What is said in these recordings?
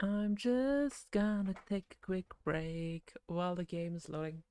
I'm just gonna take a quick break while the game is loading.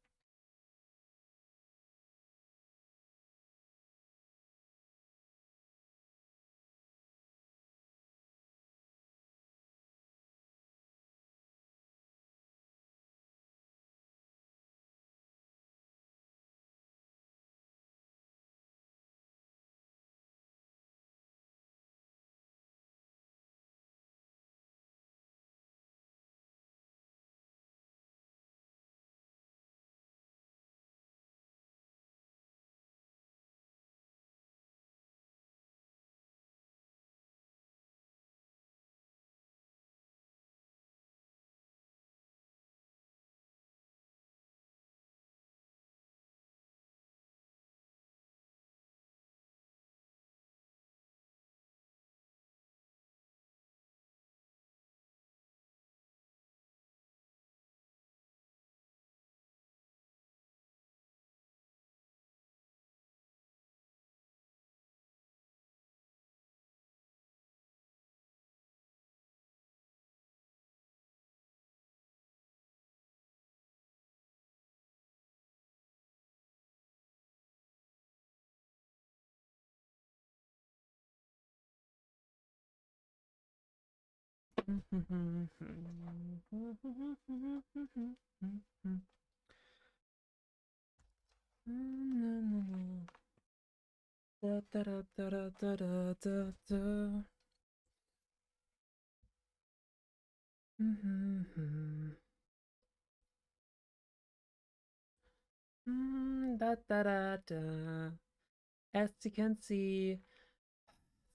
As you can see,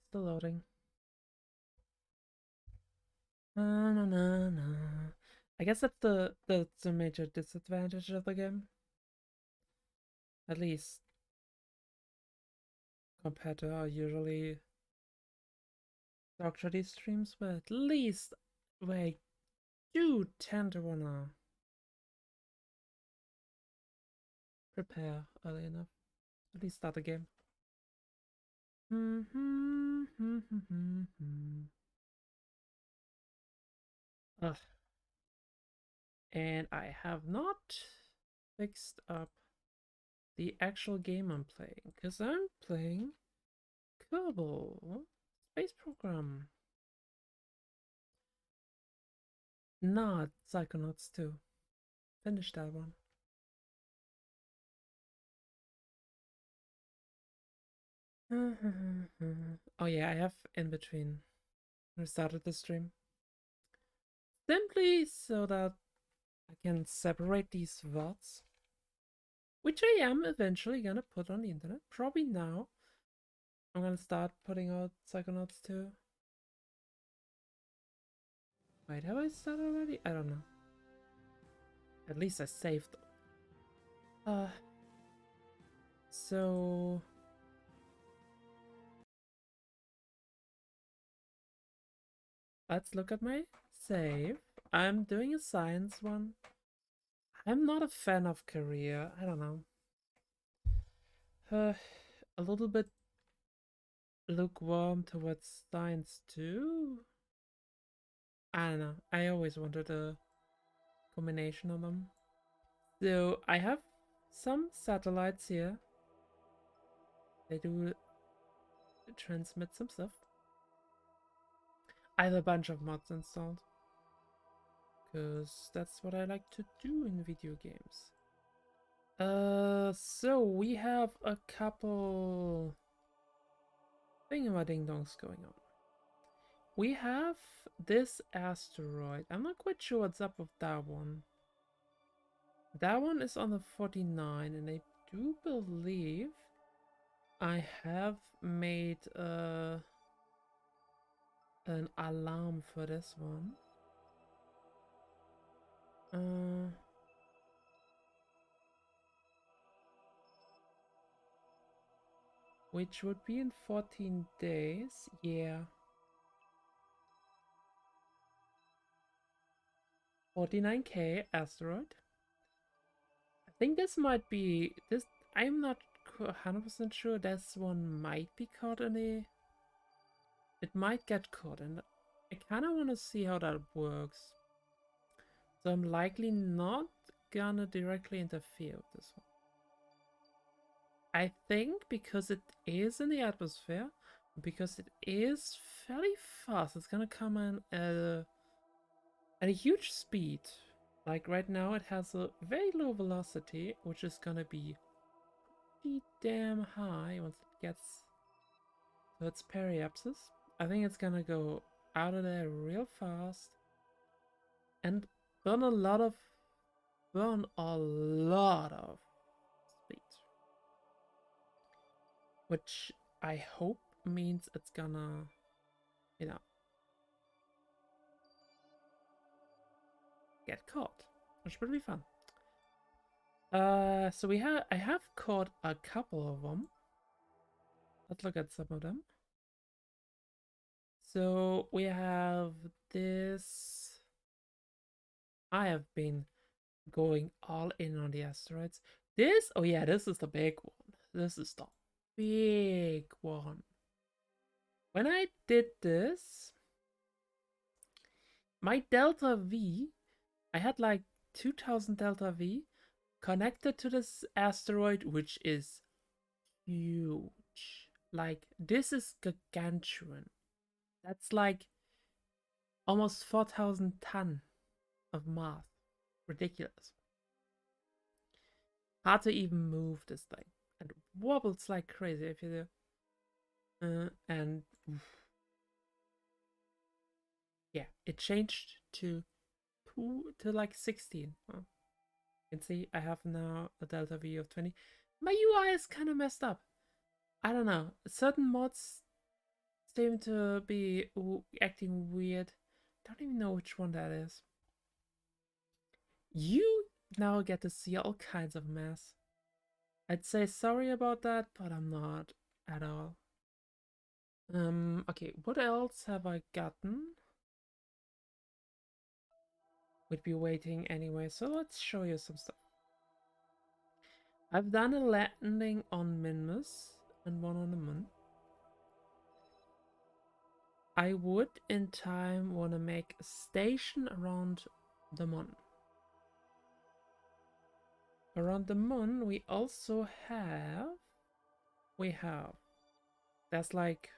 still loading. I guess that's the major disadvantage of the game. At least compared to how I usually structure these streams, but at least I do tend to wanna prepare early enough. At least start the game. Ugh. And I have not fixed up the actual game I'm playing, because I'm playing Kerbal Space Program. Not Psychonauts 2. Finished that one. Oh yeah, I have in between restarted the stream. Simply so that I can separate these VODs, which I am eventually gonna put on the internet. Probably now. I'm gonna start putting out Psychonauts 2. Wait, have I started already? I don't know. At least I saved. So let's look at my save. I'm doing a science one. I'm not a fan of career. I don't know. A little bit lukewarm towards science too. I don't know. I always wanted a combination of them. So I have some satellites here. They do transmit some stuff. I have a bunch of mods installed, because that's what I like to do in video games. So we have a couple thingamading-dongs going on. We have this asteroid. I'm not quite sure what's up with that one. That one is on the 49, and I do believe I have made an alarm for this one. Which would be in 14 days. Yeah. 49K asteroid. think this might be this. I'm not 100% sure. This one might be caught in the. It might get caught, and I kind of want to see how that works. So I'm likely not gonna directly interfere with this one. I think because it is in the atmosphere, because it is fairly fast, it's gonna come in at a huge speed. Like right now it has a very low velocity, which is gonna be pretty damn high once it gets to its periapsis. I think it's gonna go out of there real fast and burn a lot of speed. Which I hope means it's gonna, you know, get caught, which would be fun. So I have caught a couple of them. Let's look at some of them. So we have this. I have been going all in on the asteroids. This, oh yeah, this is the big one. This is the big one. When I did this, my delta V, I had like 2000 delta V connected to this asteroid, which is huge. Like, this is gargantuan. That's like almost 4,000 ton of mass. Ridiculous. Hard to even move this thing. And it wobbles like crazy if you do. And yeah, it changed to like 16. Well, you can see I have now a delta V of 20. My UI is kind of messed up. I don't know. Certain mods seem to be acting weird. Don't even know which one that is. You now get to see all kinds of mess. I'd say sorry about that, but I'm not at all. Okay, what else have I gotten? We'd be waiting anyway, so let's show you some stuff. I've done a landing on Minmus and one on the Mun. I would in time want to make a station around the Mun. Around the Mun we also have there's like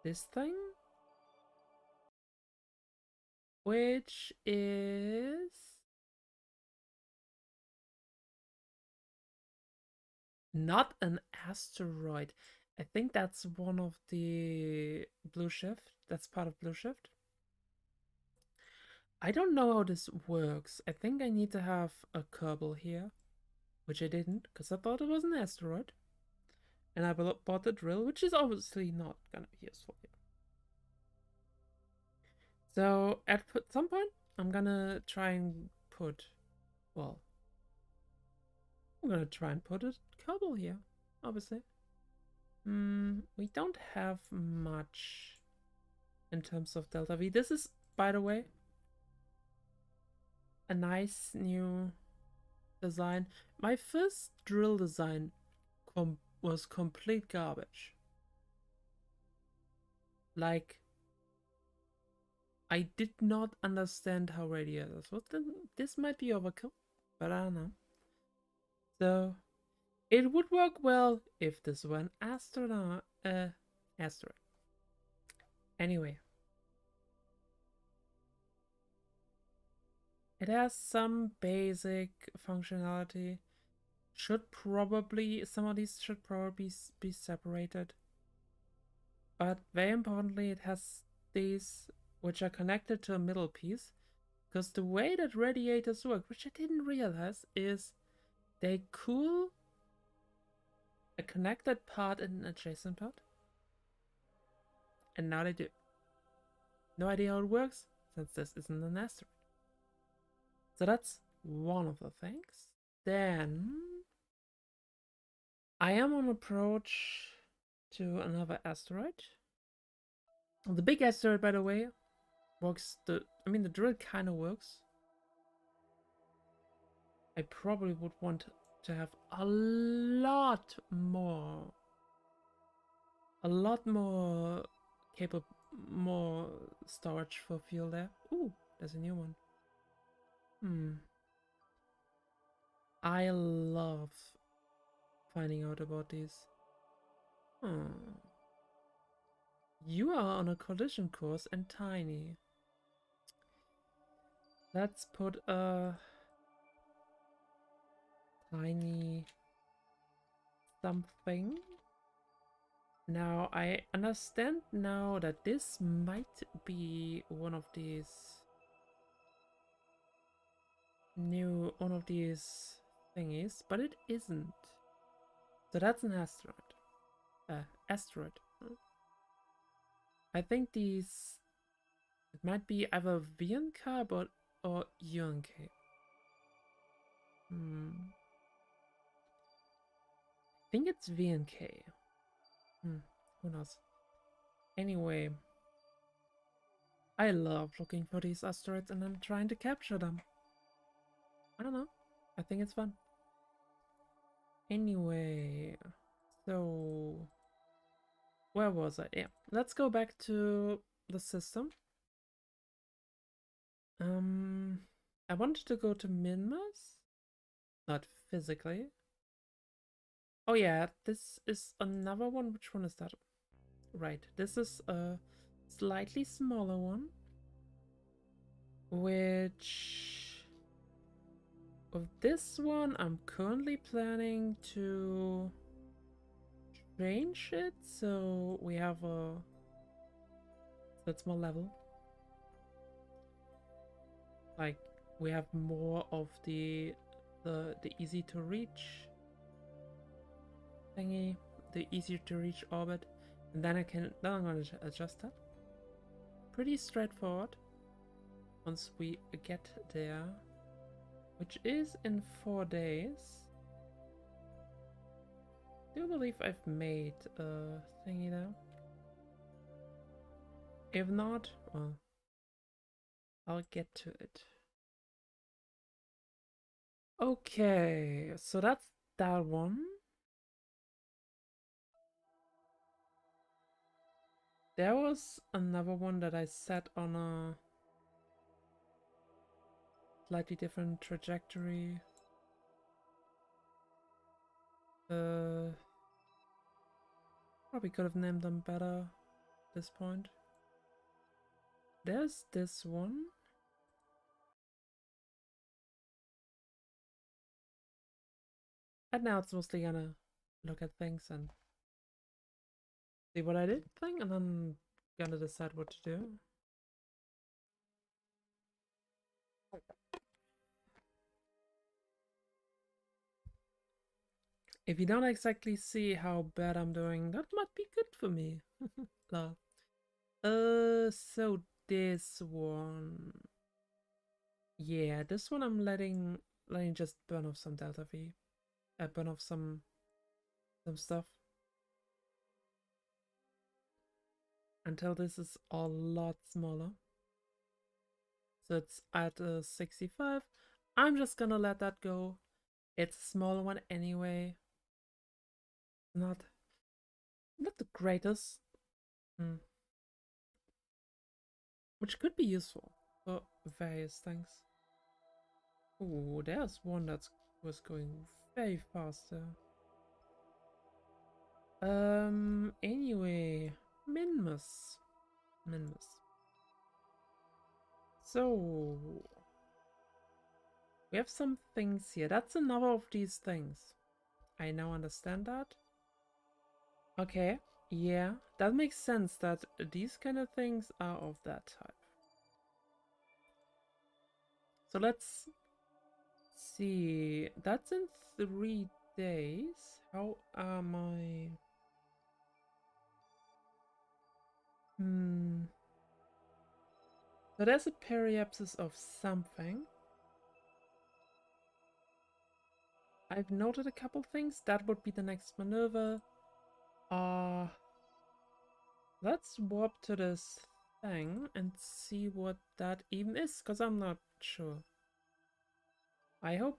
this thing, which is not an asteroid. I think that's one of the Blue Shift. That's part of Blue Shift. I don't know how this works. I think I need to have a Kerbal here, which I didn't, because I thought it was an asteroid. And I bought the drill, which is obviously not gonna be useful here. So at some point, I'm gonna try and put, well, I'm gonna try and put a Kerbal here, obviously. We don't have much in terms of delta V. This is, by the way, a nice new design. My first drill design was complete garbage. Like, I did not understand how radiators work. This might be overkill, but I don't know. So it would work well if this were an asteroid. Anyway, it has some basic functionality. Some of these should probably be separated. But very importantly, it has these which are connected to a middle piece. Because the way that radiators work, which I didn't realize, is they cool a connected part and an adjacent part. And now they do. No idea how it works, since this isn't an asteroid. So that's one of the things. Then I am on approach to another asteroid. The big asteroid, by the way, works. The drill kind of works. I probably would want to have a lot more capable, more storage for fuel there. Ooh, there's a new one. I love finding out about these. You are on a collision course and tiny. Let's put a tiny something. Now I understand now that this might be one of these thingies, but it isn't. So that's an asteroid. Asteroid. I think it might be either VNK or UNK. I think it's VNK. Who knows? Anyway, I love looking for these asteroids and then trying to capture them. I don't know. I think it's fun. Anyway, so where was I? Yeah, let's go back to the system. I wanted to go to Minmus, not physically. Oh yeah, this is another one. Which one is that? Right, this is a slightly smaller one, which of this one I'm currently planning to change it so we have a that's more level. Like we have more of the easy to reach thingy, the easier to reach orbit, and then I'm gonna adjust that. Pretty straightforward once we get there, which is in 4 days. Do you believe I've made a thingy there? If not, well, I'll get to it. Okay, so that's that one. There was another one that I set on a slightly different trajectory. Probably could have named them better at this point. There's this one. And now it's mostly gonna look at things and see what I did thing, and then gonna decide what to do. If you don't exactly see how bad I'm doing, that might be good for me. No. So this one. Yeah, this one I'm letting just burn off some delta V. Burn off some stuff. Until this is a lot smaller. So it's at 65. I'm just gonna let that go. It's a smaller one anyway. Not the greatest. Which could be useful for various things. Oh, there's one that was going very fast there. Anyway, Minmus. So we have some things here. That's another of these things. I now understand that. Okay, yeah, that makes sense that these kind of things are of that type. So let's see. That's in 3 days. How am I? So there's a periapsis of something. I've noted a couple things. That would be the next maneuver. Let's warp to this thing and see what that even is, because I'm not sure. I hope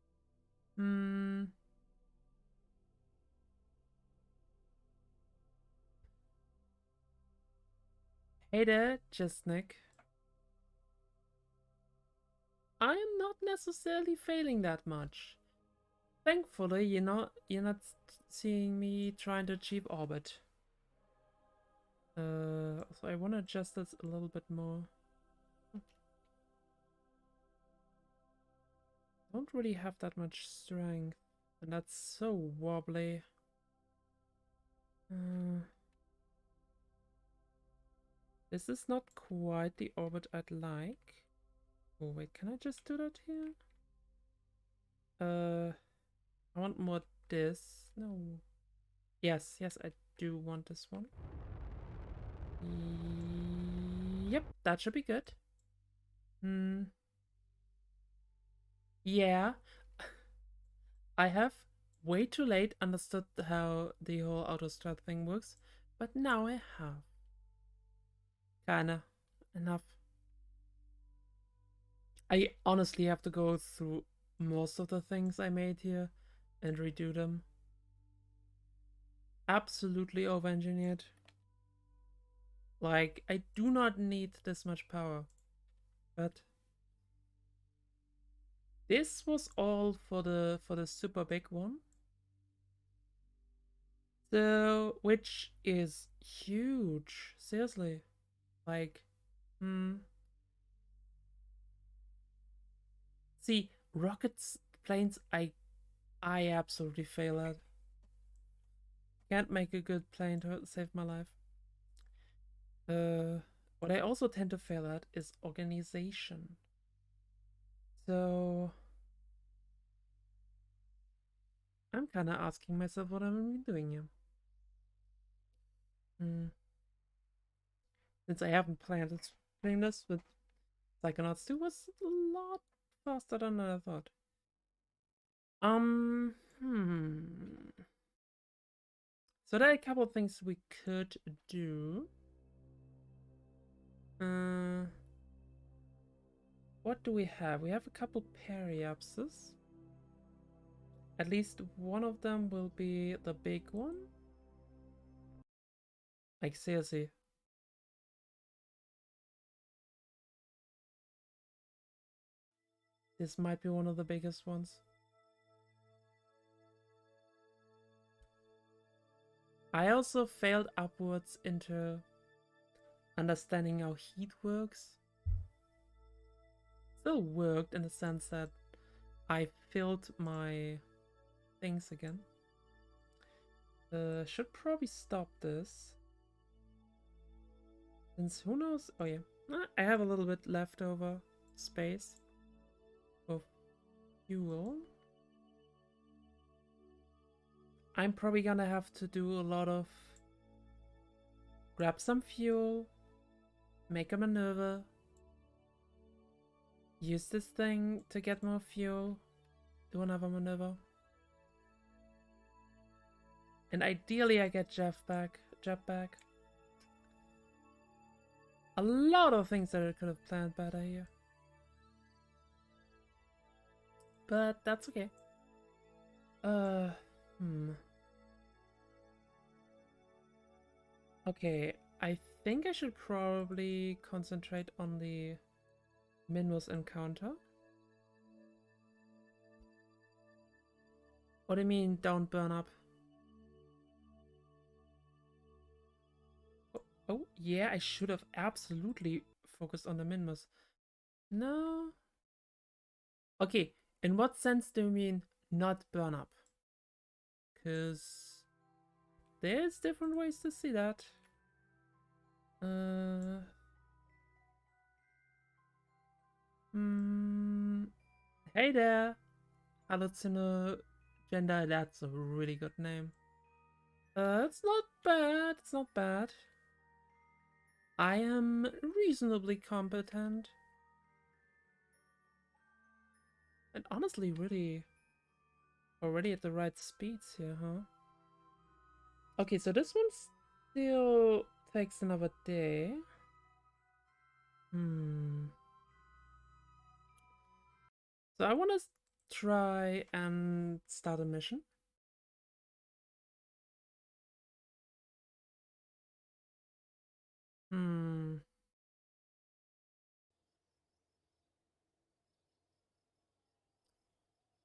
Hmm. Hey there, just Nick. I am not necessarily failing that much. Thankfully, you're not seeing me trying to achieve orbit. So I want to adjust this a little bit more. Don't really have that much strength, and that's so wobbly. This is not quite the orbit I'd like. Oh wait, can I just do that here? I want more this. No. Yes, yes, I do want this one. Yep, that should be good. Hmm. Yeah, I have way too late understood how the whole autostrad thing works, but now I have. Kinda. Enough. I honestly have to go through most of the things I made here and redo them. Absolutely over-engineered. Like, I do not need this much power. But this was all for the super big one. So, which is huge. Seriously. Like, see, rockets, planes, I absolutely fail at. Can't make a good plane to save my life. What I also tend to fail at is organization. So I'm kind of asking myself what I'm doing here. Since I haven't planned doing this with Psychonauts 2 was a lot faster than I thought. Hmm. So there are a couple of things we could do. What do we have? We have a couple periapses. At least one of them will be the big one. Like seriously. This might be one of the biggest ones. I also failed upwards into understanding how heat works. Still worked in the sense that I filled my things again. Should probably stop this. Since who knows? Oh yeah, I have a little bit leftover space of fuel. I'm probably gonna have to do a lot of grab some fuel, make a maneuver, use this thing to get more fuel, do another maneuver. And ideally I get Jeff back. A lot of things that I could have planned better here. But that's okay. Okay, I think I should probably concentrate on the Minmus encounter. What do you mean, don't burn up? Oh, yeah, I should have absolutely focused on the Minmus. No. Okay, in what sense do you mean not burn up? Because there's different ways to see that. Hey there, Hallucinogender, that's a really good name. It's not bad, it's not bad. I am reasonably competent. And honestly, really already at the right speeds here, huh? Okay, so this one still takes another day. So I want to try and start a mission.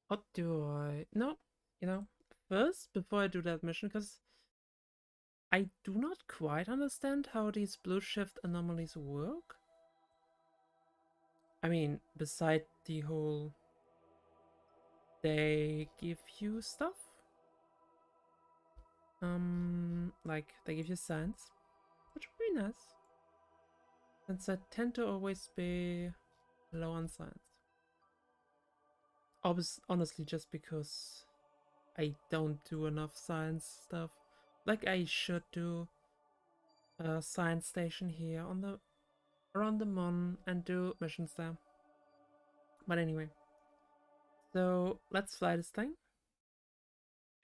What do I... No, you know, first, before I do that mission, because I do not quite understand how these blue shift anomalies work. I mean, beside the whole... They give you stuff. Like, they give you signs, which would be nice. Since I tend to always be low on science. Honestly, just because I don't do enough science stuff. Like I should do a science station here on the around the Mun and do missions there. But anyway, so let's fly this thing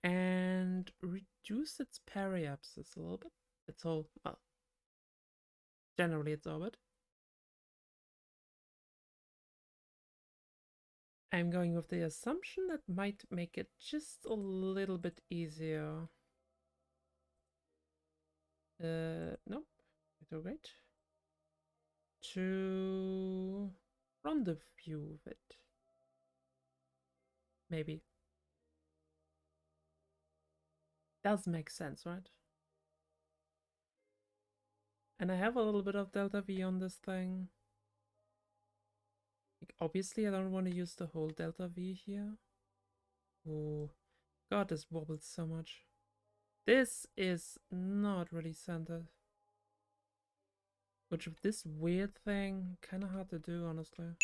and reduce its periapsis a little bit. It's all, well, generally its orbit. I'm going with the assumption that might make it just a little bit easier. Nope, retrograde. To rendezvous with it. Maybe. Does make sense, right? And I have a little bit of delta V on this thing. Like, obviously, I don't want to use the whole delta V here. Oh, God, this wobbles so much. This is not really centered. Which with this weird thing, kind of hard to do, honestly.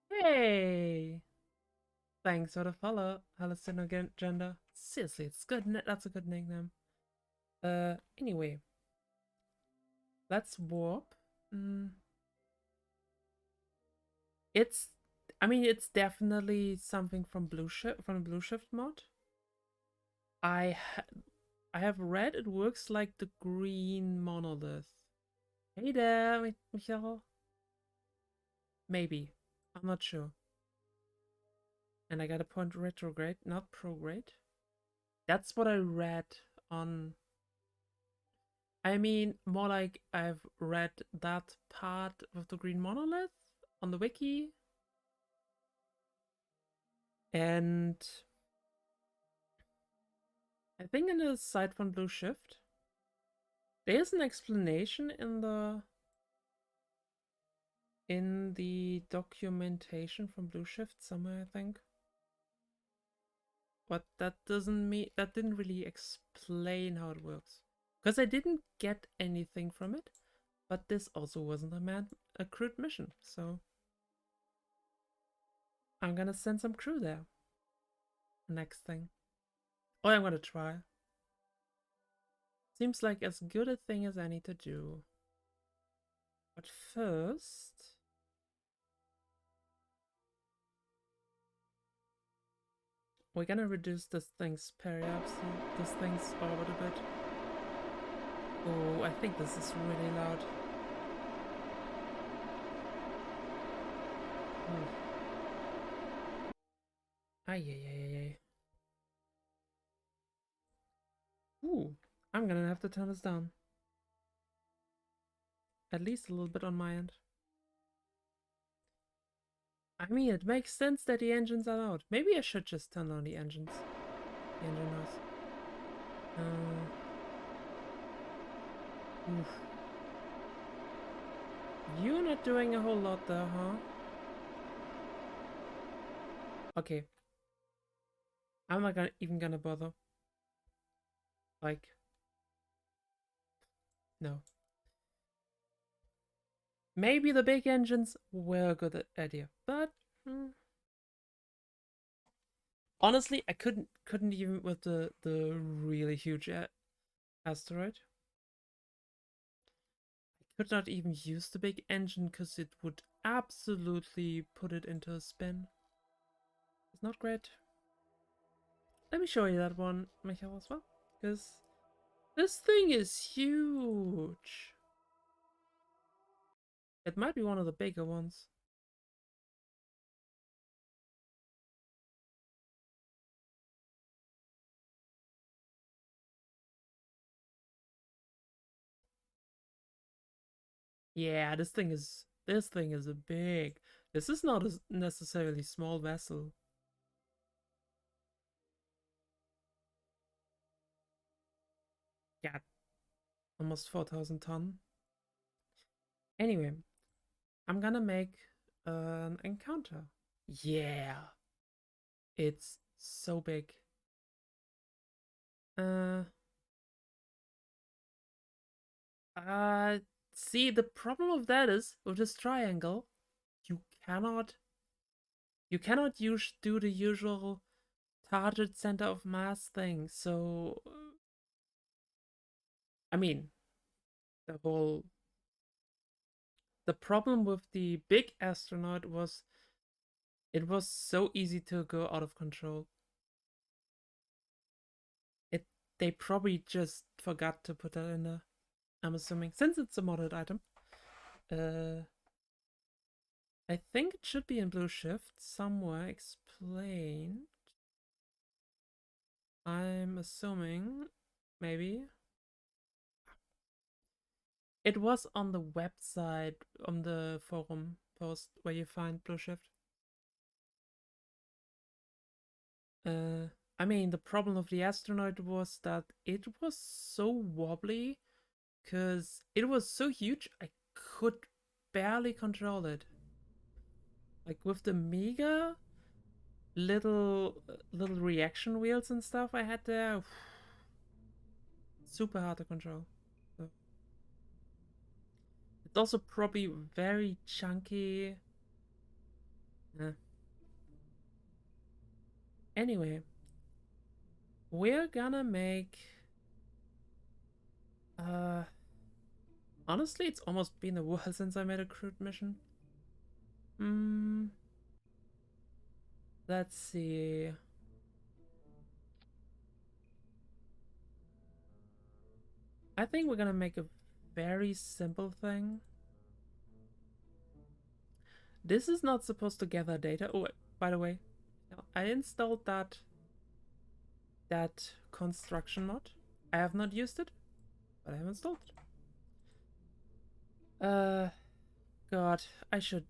Hey! Thanks for the follow, hallucinogender. Seriously, it's good. That's a good nickname. Anyway. Let's warp. It's, I mean, it's definitely something from Blue Shift mod. I have read it works like the green monolith. Hey there, Michael. Maybe. I'm not sure. And I got a point retrograde, not prograde. That's what I read on... I mean, more like I've read that part of the green monolith on the wiki. And I think in the site from Blue Shift, there's an explanation in the documentation from Blue Shift somewhere, I think. But that doesn't mean, that didn't really explain how it works. Because I didn't get anything from it, but this also wasn't a crewed mission, so I'm gonna send some crew there. Next thing. Or I'm gonna try. Seems like as good a thing as any to do. But first... we're gonna reduce this thing's periapsis, this thing's orbit a bit. Oh, I think this is really loud. Ay, ay, ay, ay. Ooh, I'm gonna have to turn this down. At least a little bit on my end. I mean, it makes sense that the engines are loud. Maybe I should just turn on the engines. The engine noise. Oof. You're not doing a whole lot there, huh? Okay. I'm not even gonna bother. Like... no. Maybe the big engines were a good idea, but... honestly, I couldn't even with the really huge asteroid. I could not even use the big engine because it would absolutely put it into a spin. It's not great. Let me show you that one, Michael, as well, because this thing is huge. It might be one of the bigger ones. Yeah, this thing is a big. This is not a necessarily small vessel. Yeah, almost 4,000 ton. Anyway, I'm gonna make an encounter. Yeah, it's so big. Uh, uh, See, the problem of that is with this triangle, you cannot, you cannot do the usual target center of mass thing. So, I mean, the whole the problem with the big astronaut was it was so easy to go out of control. It They probably just forgot to put that in there. I'm assuming since it's a modded item. Uh, I think it should be in Blue Shift somewhere explained. I'm assuming maybe it was on the website on the forum post where you find Blue Shift. Uh, I mean, the problem of the astronaut was that it was so wobbly because it was so huge I could barely control it. Like with the mega little reaction wheels and stuff I had there, super hard to control. So it's also probably very chunky. Yeah. Anyway, we're gonna make. Uh, Honestly, it's almost been a while since I made a crewed mission. Hmm. Let's see. I think we're gonna make a very simple thing. This is not supposed to gather data. Oh, by the way, I installed that construction mod. I have not used it, but I have installed it. God, I should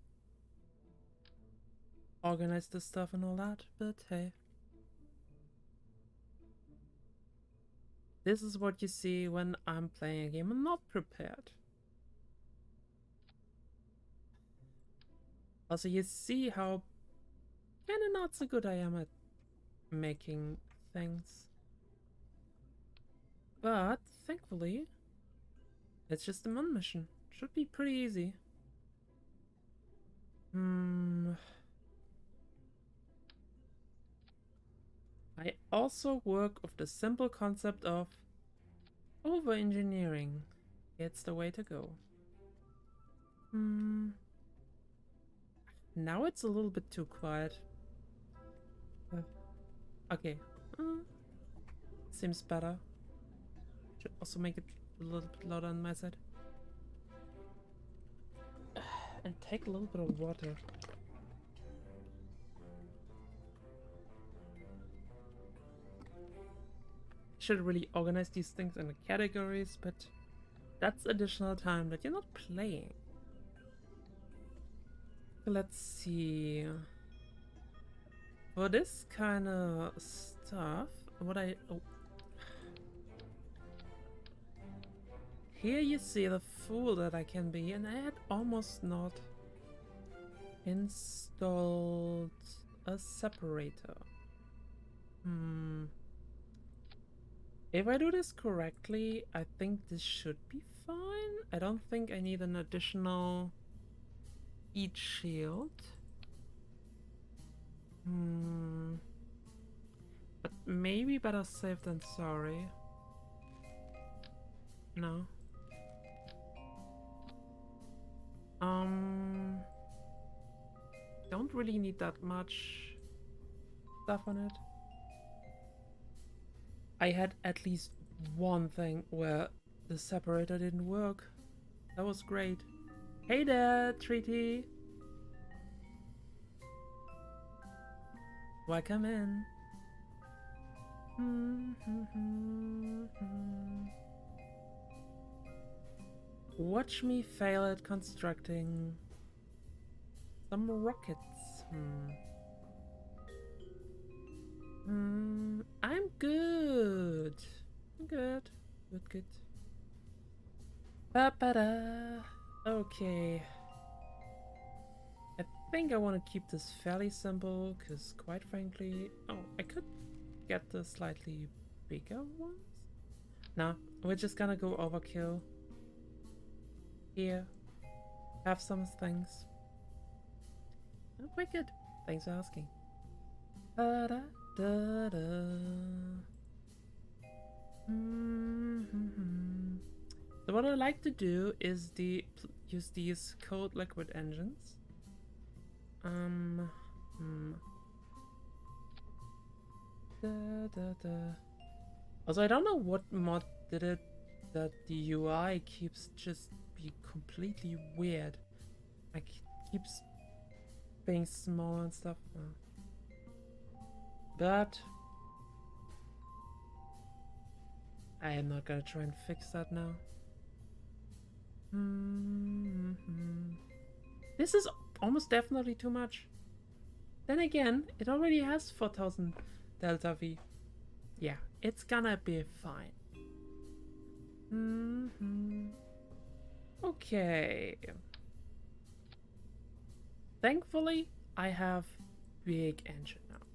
organize this stuff and all that, but hey. This is what you see when I'm playing a game and not prepared. Also, you see how kinda not so good I am at making things. But, thankfully, it's just a Mun mission. Should be pretty easy. I also work with the simple concept of over-engineering. It's the way to go. Now it's a little bit too quiet. Okay. Seems better. Should also make it a little bit louder on my side. And take a little bit of water. Should really organize these things in the categories, but that's additional time that you're not playing. Let's see. For this kind of stuff, here you see the fool that I can be, and I had almost not installed a separator. If I do this correctly, I think this should be fine. I don't think I need an additional heat shield. But maybe better safe than sorry. No. Don't really need that much stuff on it. I had at least one thing where the separator didn't work. That was great. Hey there, Treaty! Welcome in. Watch me fail at constructing some rockets. I'm good. I'm good. Good. Ba-ba-da. Okay. I think I want to keep this fairly simple, because quite frankly... Oh, I could get the slightly bigger ones? No, we're just gonna go overkill. Here. Have some things. Oh, quite good. Thanks for asking. Da-da-da-da. So what I like to do is use these cold liquid engines. Also, I don't know what mod did it that the UI keeps just be completely weird. Like, keeps being small and stuff. But I am not gonna try and fix that now. This is almost definitely too much. Then again, it already has 4000 delta V. Yeah, it's gonna be fine. Okay. Thankfully, I have big engine now.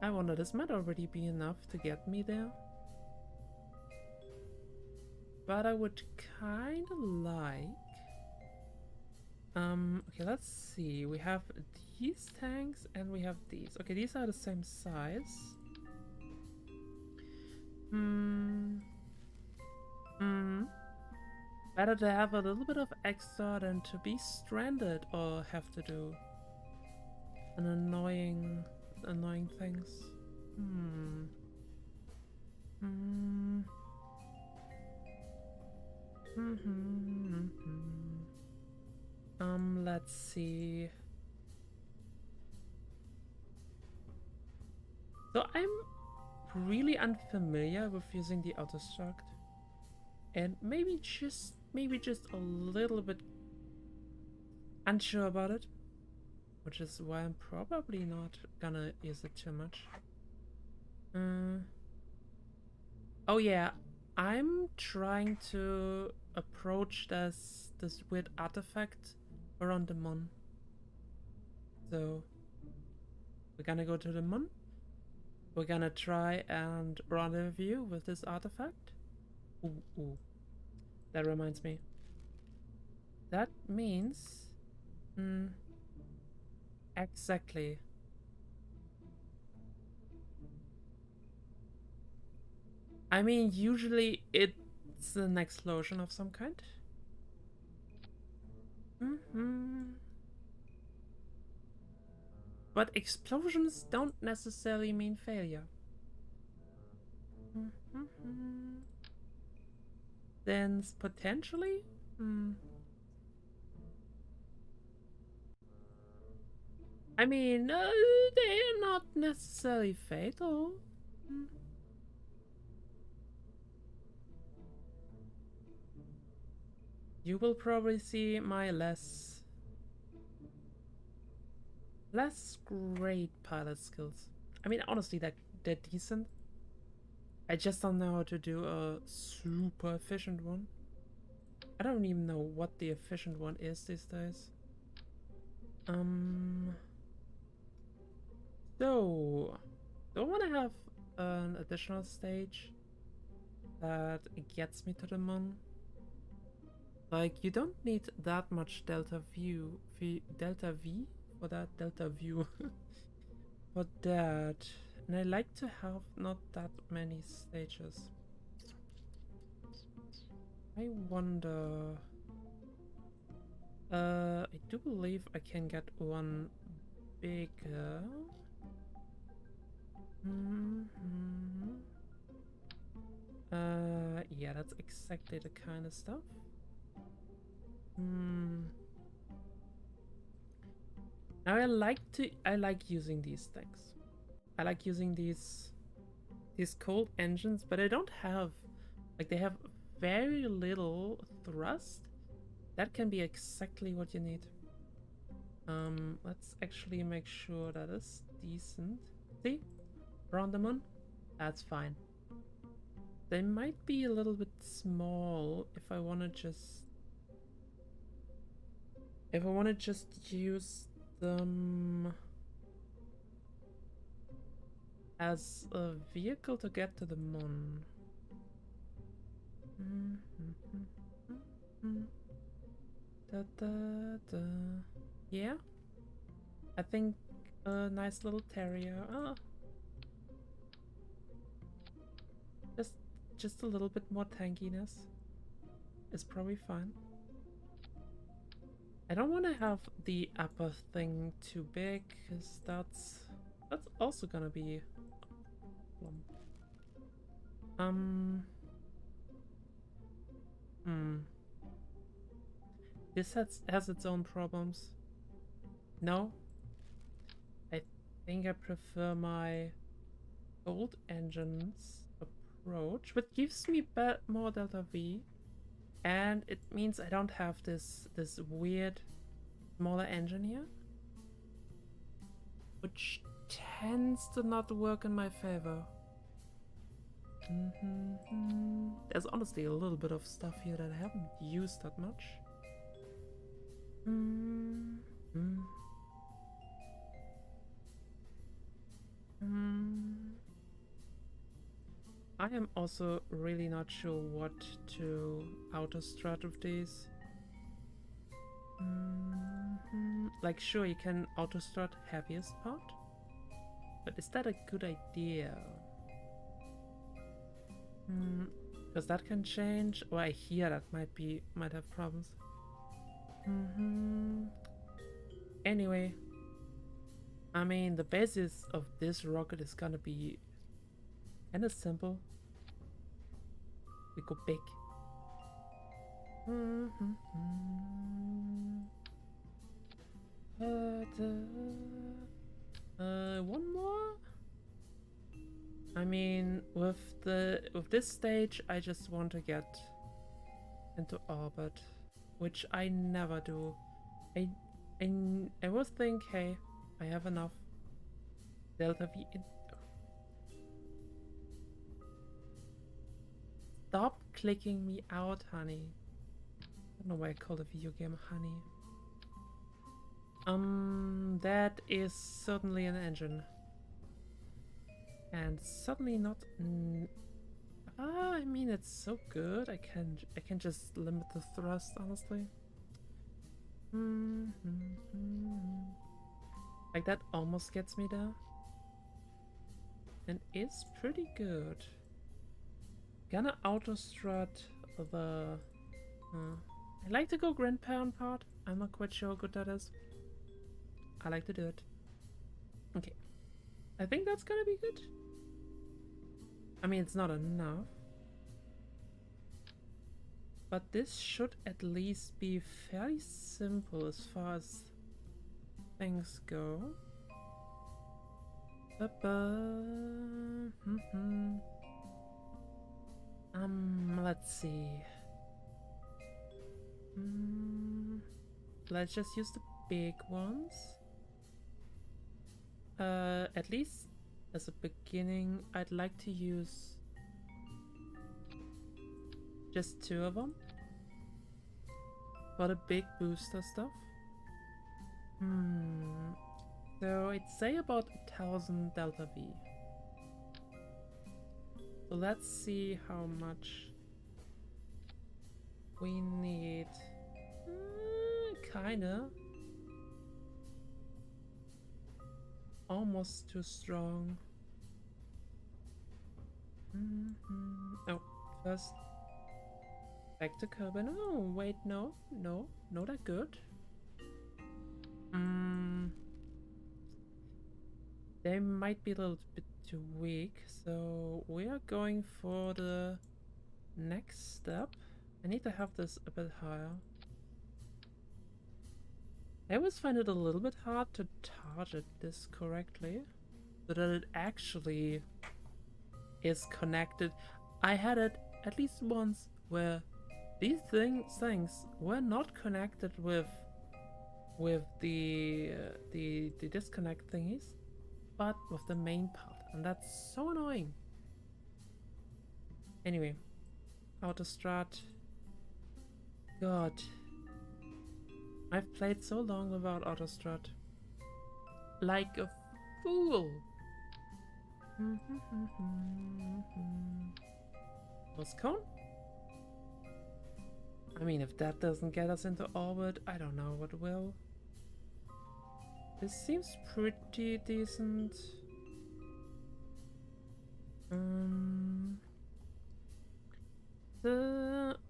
I wonder, this might already be enough to get me there. But I would kind of like... okay, let's see. We have these tanks and we have these. Okay, these are the same size. Better to have a little bit of extra than to be stranded or have to do an annoying things. Let's see. So I'm really unfamiliar with using the autostruct, and maybe just a little bit unsure about it, which is why I'm probably not gonna use it too much. Oh yeah, I'm trying to approach this weird artifact around the Mun. So we're gonna go to the Mun. We're gonna try and rendezvous with this artifact. Ooh. That reminds me. That means... exactly. I mean, usually it's an explosion of some kind. But explosions don't necessarily mean failure. Then potentially? I mean, they're not necessarily fatal. You will probably see my less great pilot skills. I mean, honestly, they're decent. I just don't know how to do a super efficient one. I don't even know what the efficient one is these days. So, do I want to have an additional stage that gets me to the Mun? Like, you don't need that much delta V for that delta view for that. And I like to have not that many stages. I wonder... I do believe I can get one bigger. Yeah, that's exactly the kind of stuff. Now I like using these things. I like using these these cold engines, but they don't have, like, they have very little thrust. That can be exactly what you need. Let's actually make sure that is decent. See? Around the moon? That's fine. They might be a little bit small if I want to just... If I want to just use them as a vehicle to get to the moon. Da, da, da. Yeah, I think a nice little terrier. Just a little bit more tankiness is probably fine. I don't want to have the upper thing too big, because that's also gonna be This has its own problems. No, I think I prefer my old engines approach, which gives me more delta V, and it means I don't have this weird smaller engine here, which tends to not work in my favor. There's honestly a little bit of stuff here that I haven't used that much. I am also really not sure what to auto-strat with these. Like, sure, you can auto-strat heaviest part, but is that a good idea? Because that can change. Or I hear that might have problems. Anyway, I mean, the basis of this rocket is gonna be kind of simple. We go big. One more? I mean, with this stage, I just want to get into orbit, which I never do. I would think, hey, I have enough delta V. Stop clicking me out, honey. I don't know why I call the video game honey. That is certainly an engine. And certainly not... I mean, it's so good. I can just limit the thrust, honestly. Like, that almost gets me there. And it's pretty good. Gonna auto-strut the... I like to go grandparent part. I'm not quite sure how good that is. I like to do it. Okay. I think that's gonna be good. I mean, it's not enough. But this should at least be fairly simple as far as things go. Let's see. Let's just use the big ones. At least as a beginning, I'd like to use just 2 of them for the big booster stuff. So it's say about 1000 delta V. So let's see how much we need. Kinda. Almost too strong. Oh, first back to Kerbal. Oh, wait, no, not that good. They might be a little bit too weak, so we are going for the next step. I need to have this a bit higher. I always find it a little bit hard to target this correctly, so that it actually is connected. I had it at least once where these things were not connected with the disconnect thingies, but with the main part, and that's so annoying. Anyway, Autostrat. God, I've played so long without Autostrat. Like a fool. Was cone? I mean, if that doesn't get us into orbit, I don't know what will. This seems pretty decent.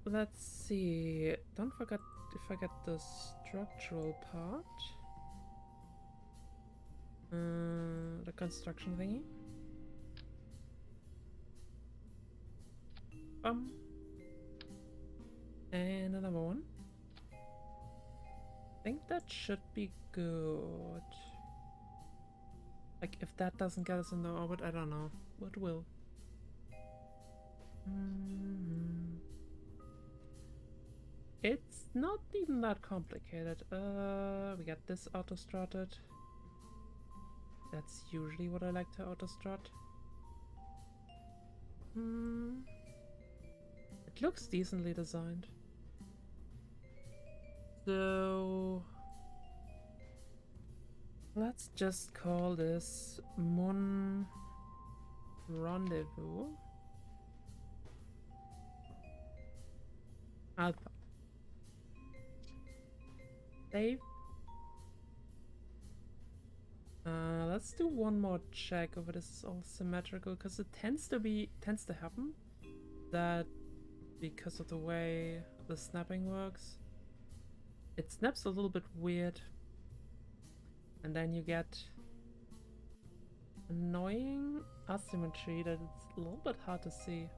Let's see. Don't forget the structural part. The construction thingy. And another one. I think that should be good. Like, if that doesn't get us in the orbit, I don't know. What will? It's not even that complicated. We got this autostrated. That's usually what I like to autostrat. It looks decently designed. So let's just call this Mun Rendezvous Alpha. Save. Let's do one more check if it is all symmetrical, because it tends to happen that because of the way the snapping works, it snaps a little bit weird, and then you get annoying asymmetry that it's a little bit hard to see.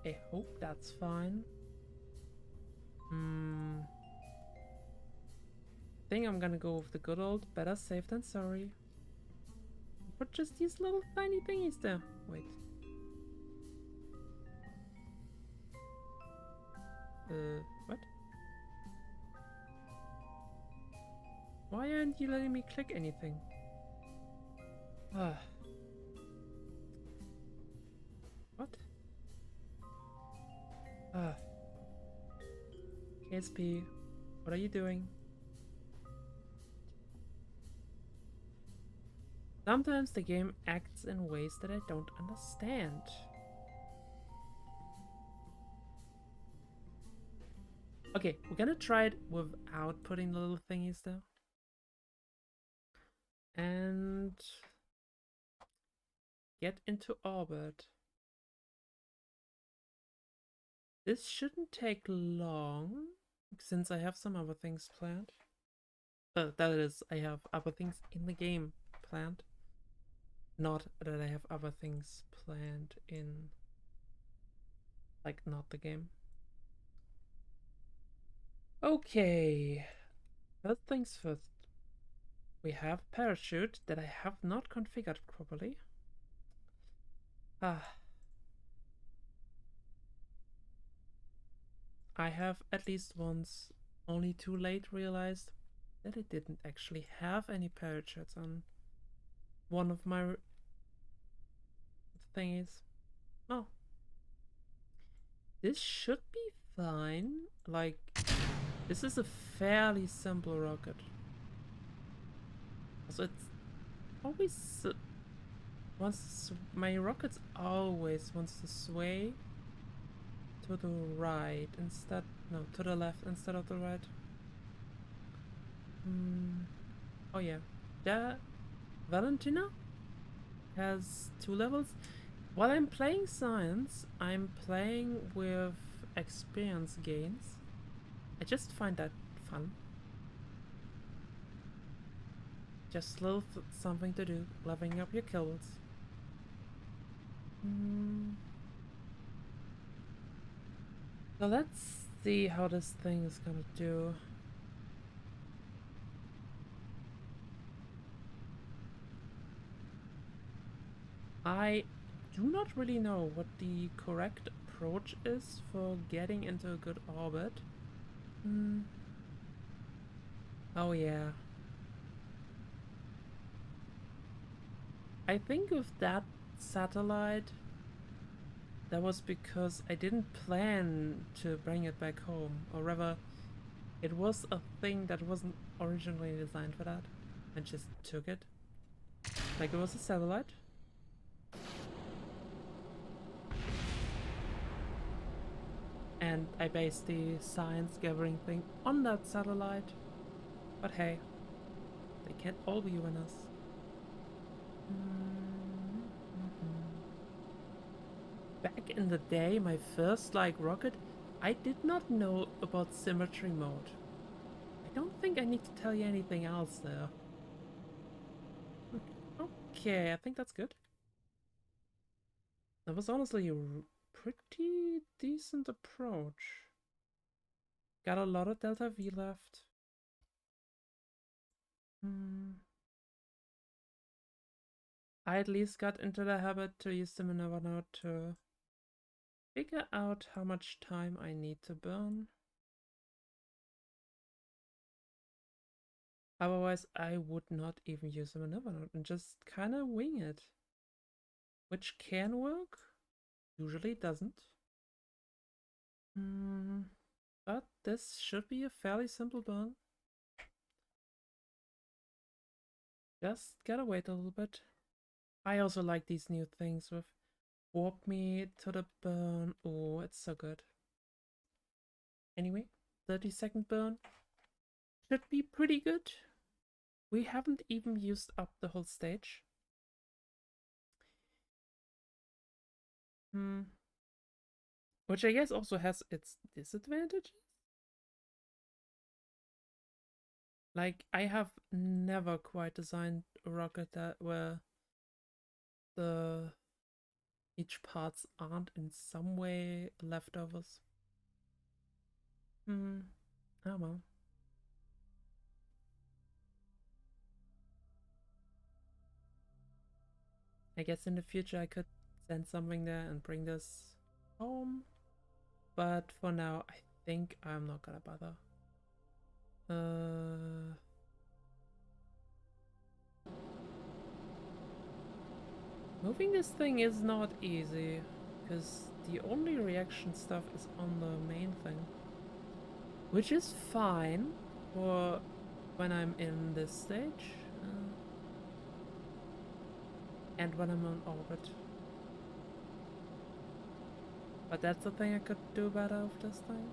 I hope that's fine. I think I'm gonna go with the good old better safe than sorry. Put just these little tiny thingies there. Wait. What? Why aren't you letting me click anything? What? KSP, what are you doing? Sometimes the game acts in ways that I don't understand. Okay, we're gonna try it without putting the little thingies there. And get into orbit. This shouldn't take long, since I have some other things planned. That is, I have other things in the game planned. Not that I have other things planned in, like, not the game. Okay, first things first. We have parachute that I have not configured properly. I have at least once, only too late, realized that it didn't actually have any parachutes on one of my thingies. Oh. This should be fine. Like, this is a fairly simple rocket. So it's always my rockets always wants to sway to the right instead, no, to the left instead of the right. Oh yeah, Valentina has 2 levels. While I'm playing science, I'm playing with experience gains. I just find that fun. Just a little something to do, leveling up your kills. So let's see how this thing is gonna do. I do not really know what the correct approach is for getting into a good orbit. Hmm. Oh yeah. I think with that satellite, that was because I didn't plan to bring it back home, or rather, it was a thing that wasn't originally designed for that. I just took it. Like it was a satellite. And I based the science gathering thing on that satellite. But hey, they can't all be winners. Back in the day, my first rocket, I did not know about symmetry mode. I don't think I need to tell you anything else there. Okay, I think that's good. That was honestly a pretty decent approach. Got a lot of delta V left. I at least got into the habit to use the maneuver node to figure out how much time I need to burn. Otherwise, I would not even use the maneuver node and just kind of wing it. Which can work, usually doesn't. But this should be a fairly simple burn. Just gotta wait a little bit. I also like these new things with warp me to the burn. Oh, it's so good. Anyway, 30-second burn should be pretty good. We haven't even used up the whole stage. Which I guess also has its disadvantages. Like, I have never quite designed a rocket that where the each parts aren't in some way leftovers. Oh well. I guess in the future I could send something there and bring this home. But for now, I think I'm not gonna bother. Moving this thing is not easy, because the only reaction stuff is on the main thing. Which is fine for when I'm in this stage. And when I'm on orbit. But that's the thing I could do better with this thing.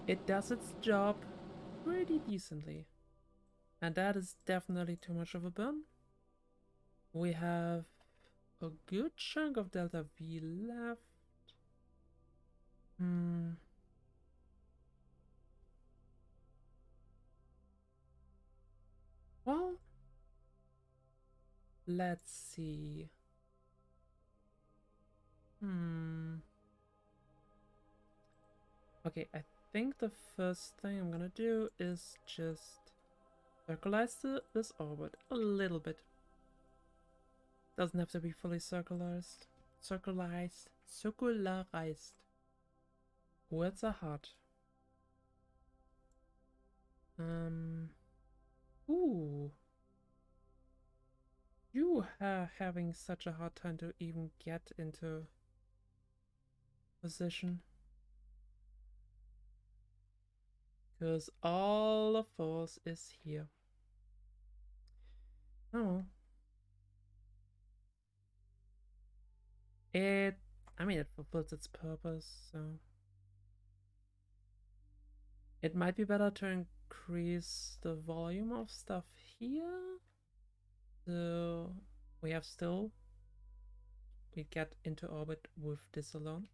It does its job pretty decently. And that is definitely too much of a burn. We have a good chunk of delta V left. Well, let's see. Okay, I think the first thing I'm gonna do is just circularize this orbit a little bit. Doesn't have to be fully circularized. Circularized. Words are hard. Ooh. You are having such a hard time to even get into position. Because all the force is here. Oh. I mean, it fulfills its purpose, so. It might be better to increase the volume of stuff here. So we get into orbit with this alone.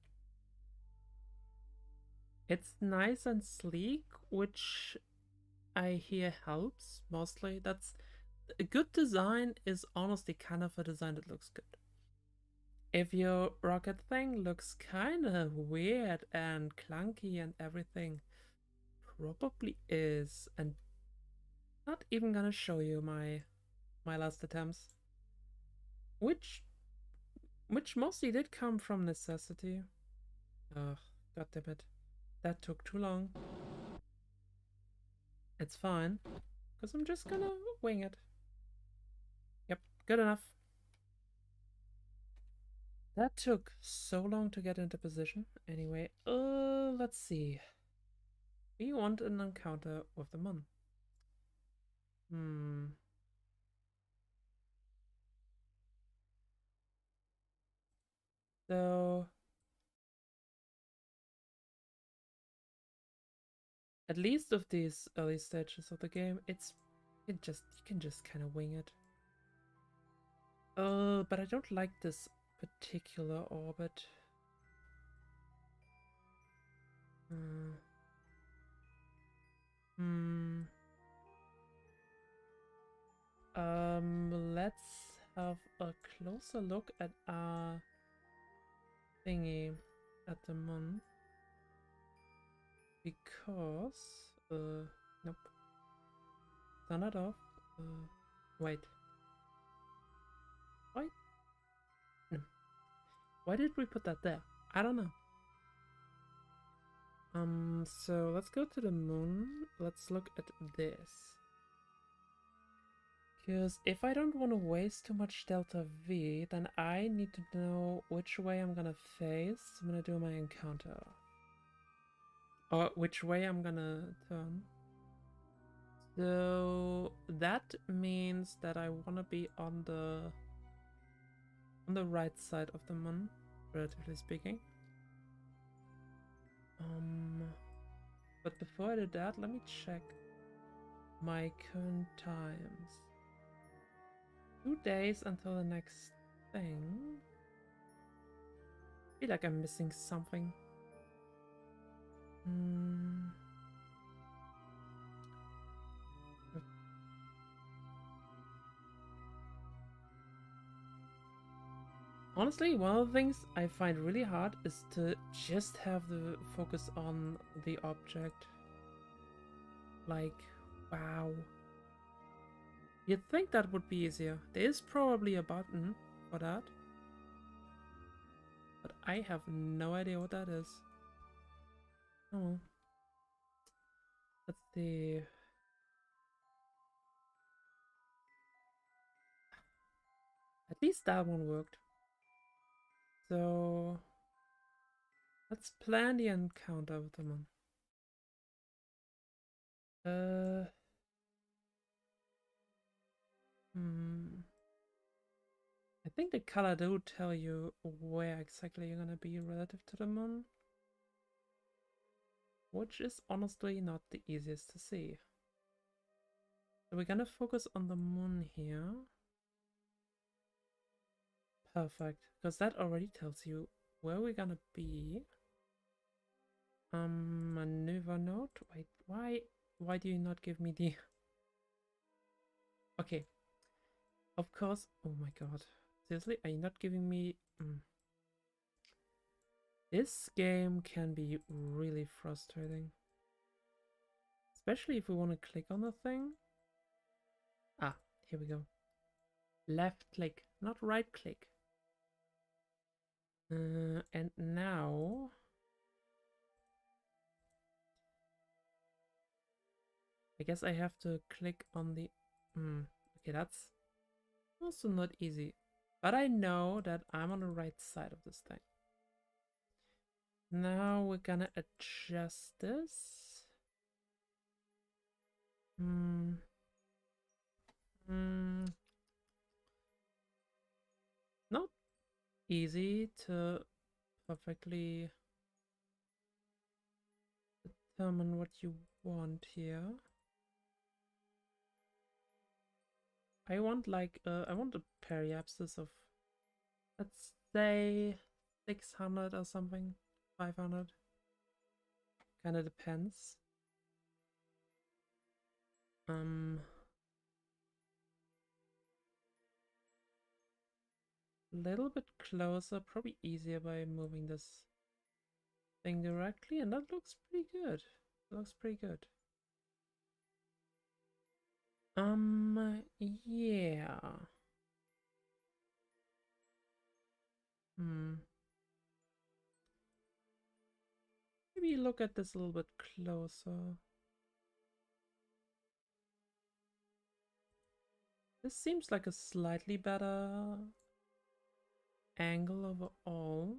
It's nice and sleek, which I hear helps mostly. That's a good design is honestly kind of a design that looks good. If your rocket thing looks kind of weird and clunky and everything, probably is, and not even gonna show you my last attempts, which mostly did come from necessity. Ugh, god damn it. That took too long. It's fine, because I'm just gonna wing it. Yep, good enough. That took so long to get into position. Anyway, let's see. We want an encounter with the Mun. So at least of these early stages of the game, you can just kind of wing it. But I don't like this particular orbit. Let's have a closer look at our thingy at the Mun. Because, nope. Turn it off. Wait. Why? No. Why did we put that there? I don't know. So let's go to the Mun. Let's look at this. Because if I don't want to waste too much delta V, then I need to know which way I'm gonna face. I'm gonna do my encounter. Or which way I'm gonna turn. So that means that I want to be on the right side of the Mun, relatively speaking. But before I do that, let me check my current times. 2 days until the next thing. I feel like I'm missing something. Honestly, one of the things I find really hard is to just have the focus on the object. Like, wow. You'd think that would be easier. There is probably a button for that. But I have no idea what that is. Oh. Let's see. At least that one worked. So let's plan the encounter with the Mun. I think the color do tell you where exactly you're gonna be relative to the Mun, which is honestly not the easiest to see. So we're gonna focus on the Mun here. Perfect, because that already tells you where we're gonna be. Maneuver node. Wait, why do you not give me the... Okay. Of course. Oh my god. Seriously, are you not giving me... This game can be really frustrating. Especially if we want to click on the thing. Ah, here we go. Left click, not right click. And now... I guess I have to click on the... Okay, that's also not easy. But I know that I'm on the right side of this thing. Now we're gonna adjust this. Not easy to perfectly determine what you want here. I want like I want a periapsis of, let's say, 600 or something, 500. Kind of depends. Little bit closer, probably easier by moving this thing directly, and that looks pretty good. Looks pretty good. Yeah. Maybe look at this a little bit closer. This seems like a slightly better angle overall.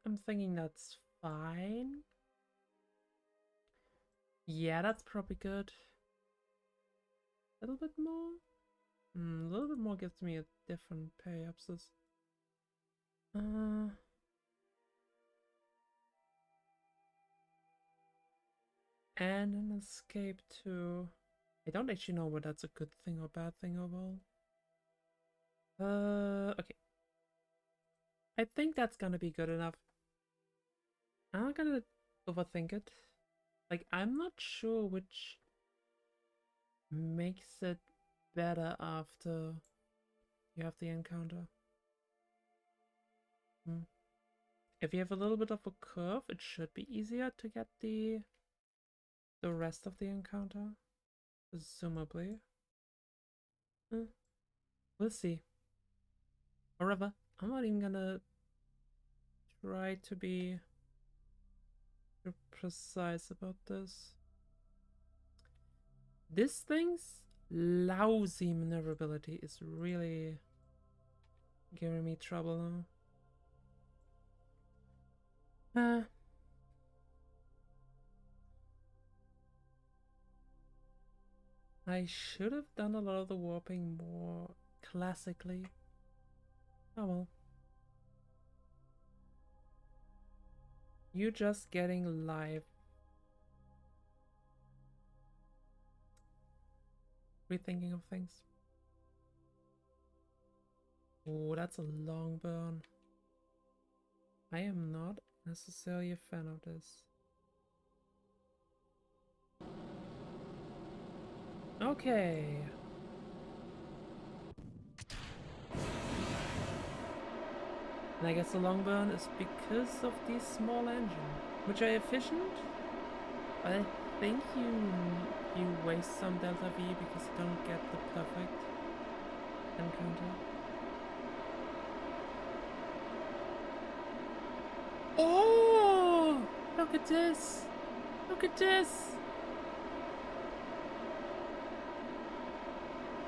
I'm thinking that's fine. Yeah, that's probably good. A little bit more? A little bit more gives me a different periapsis. And an escape to... I don't actually know whether that's a good thing or bad thing overall. Okay. I think that's gonna be good enough. I'm not gonna overthink it. Like, I'm not sure which makes it better after you have the encounter. If you have a little bit of a curve, it should be easier to get the rest of the encounter, presumably. We'll see. However, I'm not even gonna try to be too precise about this. This thing's lousy maneuverability is really giving me trouble now. I should have done a lot of the warping more classically. Oh well. You just getting live. Rethinking of things. Oh, that's a long burn. I am not necessarily a fan of this. Okay. And I guess the long burn is because of the small engine, which are efficient, but I think you waste some delta V because you don't get the perfect encounter. Oh! Look at this! Look at this!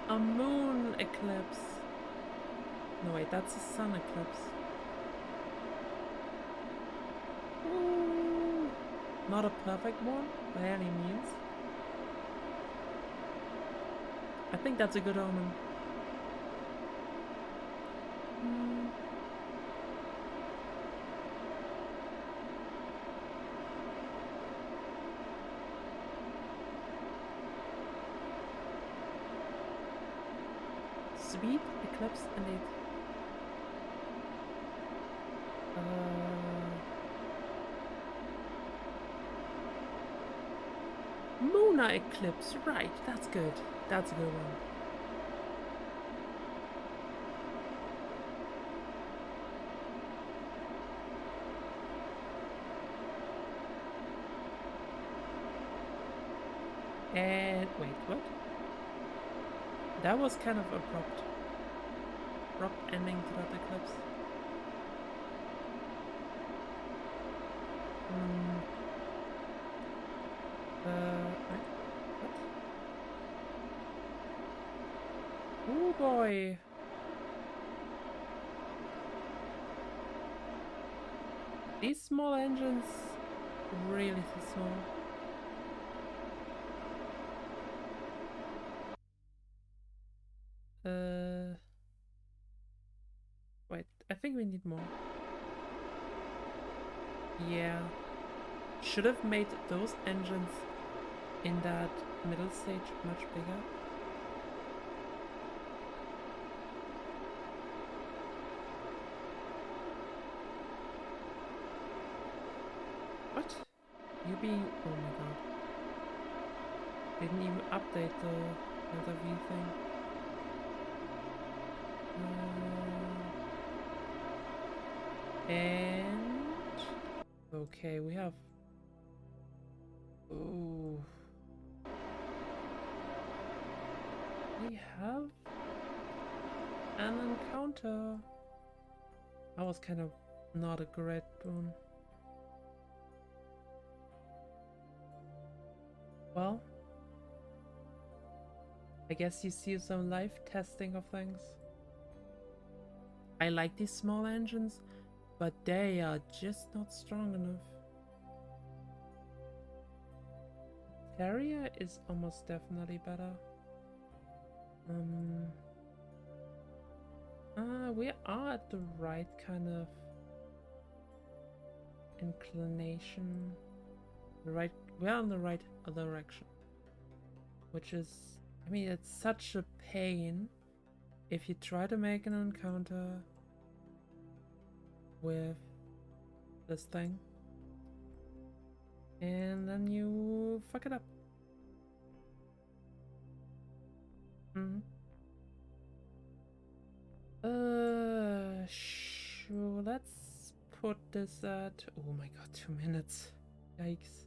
A moon eclipse. No wait, that's a sun eclipse. Ooh. Not a perfect one, by any means. I think that's a good omen. Sweet eclipse indeed. Lunar eclipse, right, that's good. That's a good one. And wait, what? That was kind of abrupt ending to that eclipse. What? Oh boy. These small engines really too small. Wait, I think we need more. Yeah. Should have made those engines in that middle stage much bigger. What? You being... Oh my god. Didn't even update the LW thing. And okay, we have. Oh, we have an encounter. That was kind of not a great one. Well, I guess you see some live testing of things. I like these small engines, but they are just not strong enough. Carrier is almost definitely better. We are at the right kind of inclination. We're on the right direction. Which is, I mean, it's such a pain if you try to make an encounter with this thing and then you fuck it up. Sure, let's put this at, oh my god, 2 minutes. Yikes.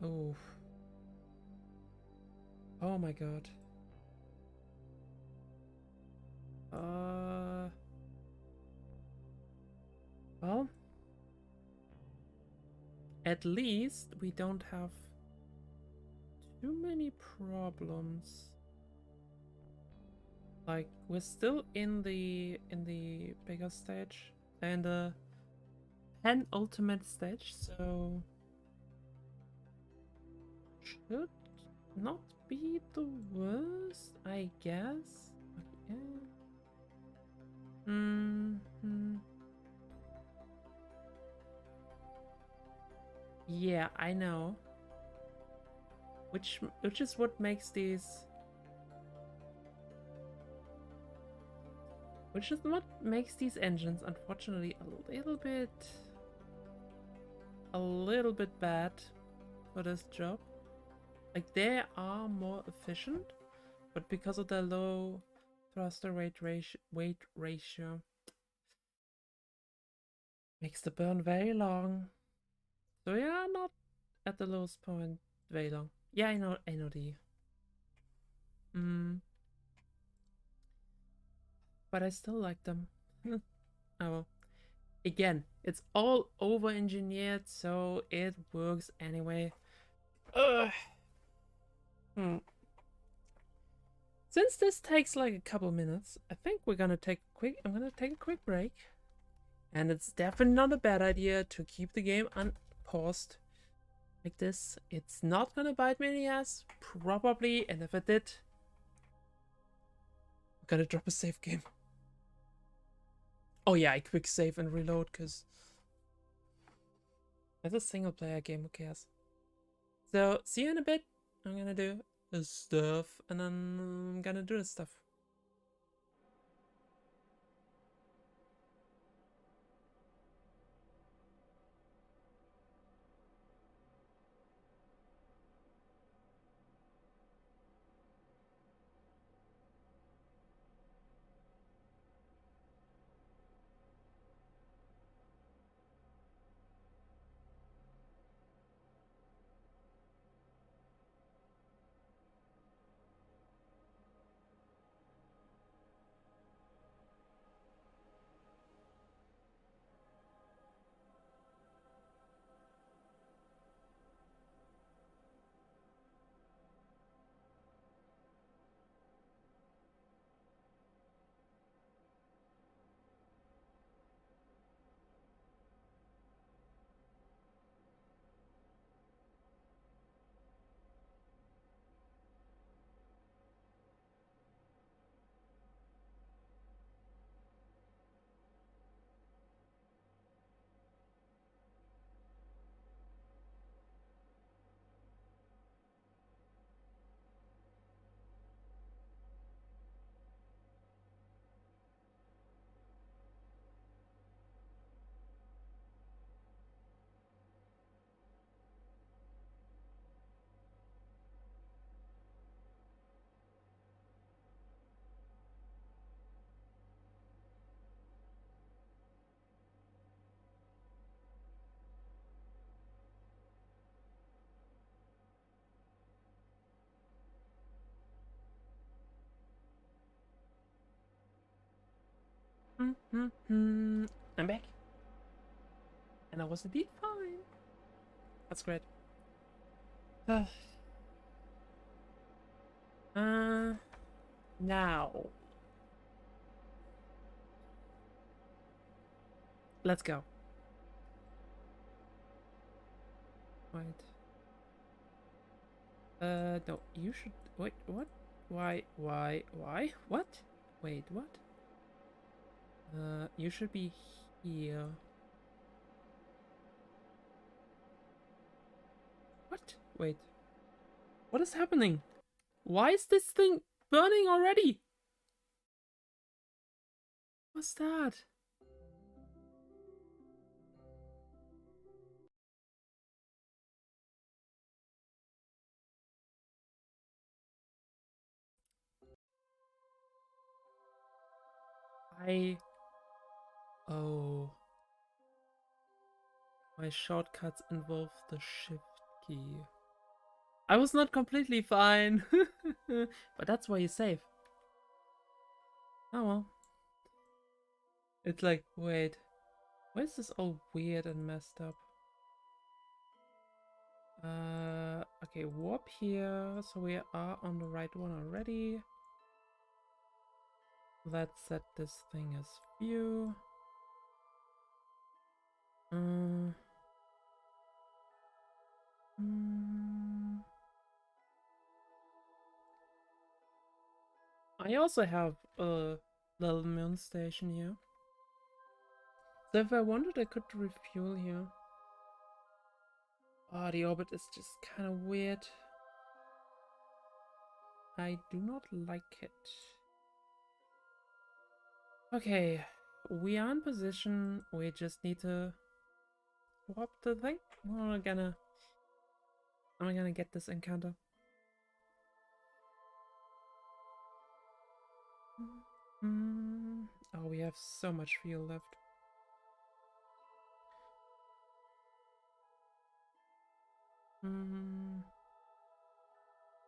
Oh. Oh my god. Well, at least we don't have too many problems. Like, we're still in the bigger stage and the penultimate stage, so should not be the worst, I guess. Okay. Yeah, I know. Which is what makes these. Which is what makes these engines, unfortunately, a little bit bad for this job. Like, they are more efficient, but because of the low thruster weight ratio, makes the burn very long. So yeah, not at the lowest point very long. Yeah, I know the. But I still like them. Oh well. Again, it's all over engineered, so it works anyway. Ugh. Since this takes like a couple minutes, I think I'm gonna take a quick break. And it's definitely not a bad idea to keep the game unpaused like this. It's not gonna bite me in the ass, probably, and if it did, I'm gonna drop a save game. Oh yeah, I quick save and reload, because it's a single player game, who cares? So, see you in a bit. I'm gonna do this stuff, and then I'm gonna do this stuff. I'm back. And I was indeed fine. That's great. Now. Let's go. Wait. No, you should... Wait, what? Why? What? Wait, what? You should be here. What? Wait. What is happening? Why is this thing burning already? What's that? Oh. My shortcuts involve the shift key. I was not completely fine. But that's why you save. Oh well. It's like, wait. Why is this all weird and messed up? Okay, warp here. So we are on the right one already. Let's set this thing as view. I also have a little moon station here. So if I wanted, I could refuel here. Oh, the orbit is just kind of weird. I do not like it. Okay, we are in position. We just need to swap the thing. I'm gonna get this encounter. Oh, we have so much fuel left.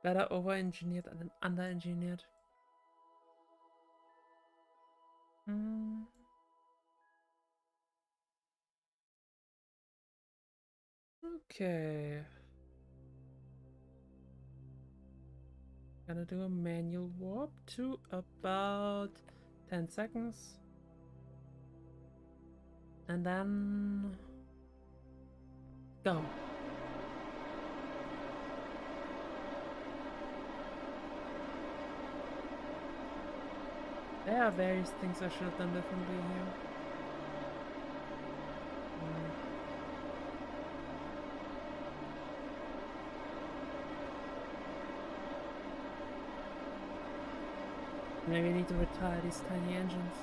Better over-engineered than under-engineered. Okay. Gonna do a manual warp to about 10 seconds. And then... go. There are various things I should have done differently here. Maybe I need to retire these tiny engines.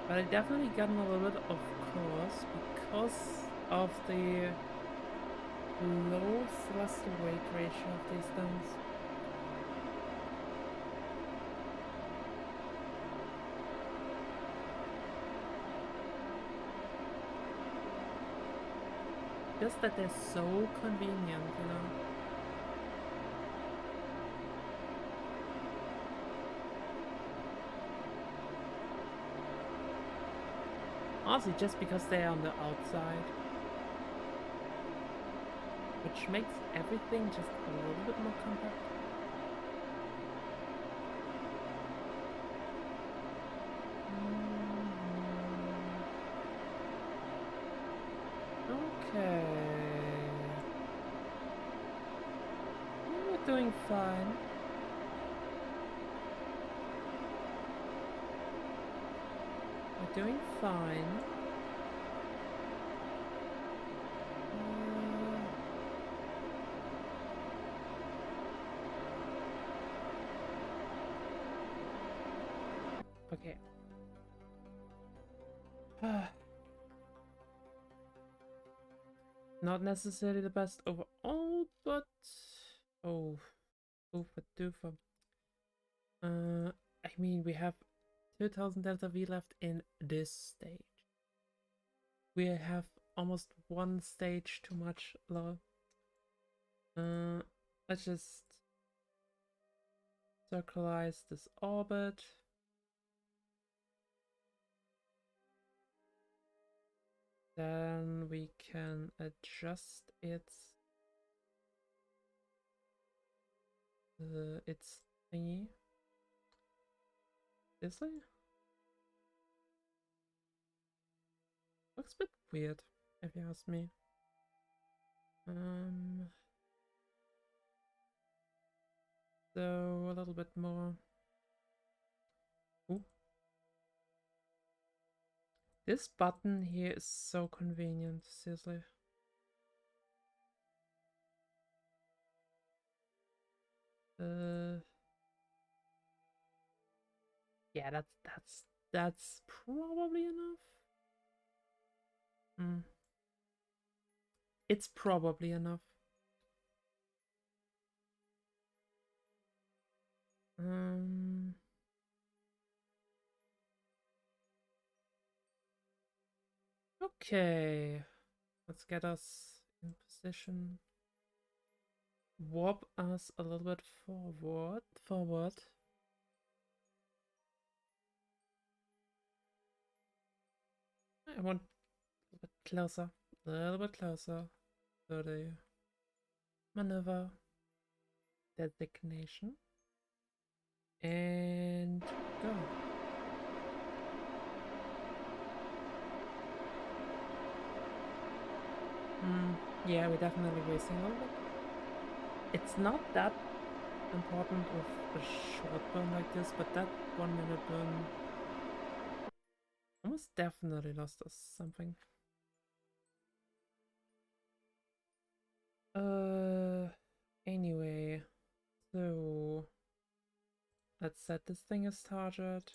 But I definitely gotten a little bit of course because of the low thrust to weight ratio of these things. Just that they're so convenient, you know. Honestly, just because they're on the outside. Which makes everything just a little bit more compact. Okay. We're doing fine. We're doing fine. Okay. Not necessarily the best overall, but oh, oofa doofa. I mean, we have 2000 delta V left in this stage. We have almost one stage too much love. Let's just circularize this orbit. Then we can adjust its thingy. Seriously? Looks a bit weird, if you ask me. So a little bit more. Ooh. This button here is so convenient, seriously. Yeah, that's probably enough. It's probably enough. Okay, let's get us in position. Warp us a little bit forward. I want a little bit closer to the maneuver designation. And go. Yeah, we're definitely wasting a little bit. It's not that important with a short burn like this, but that 1 minute burn almost definitely lost us something. Anyway, so let's set this thing as target.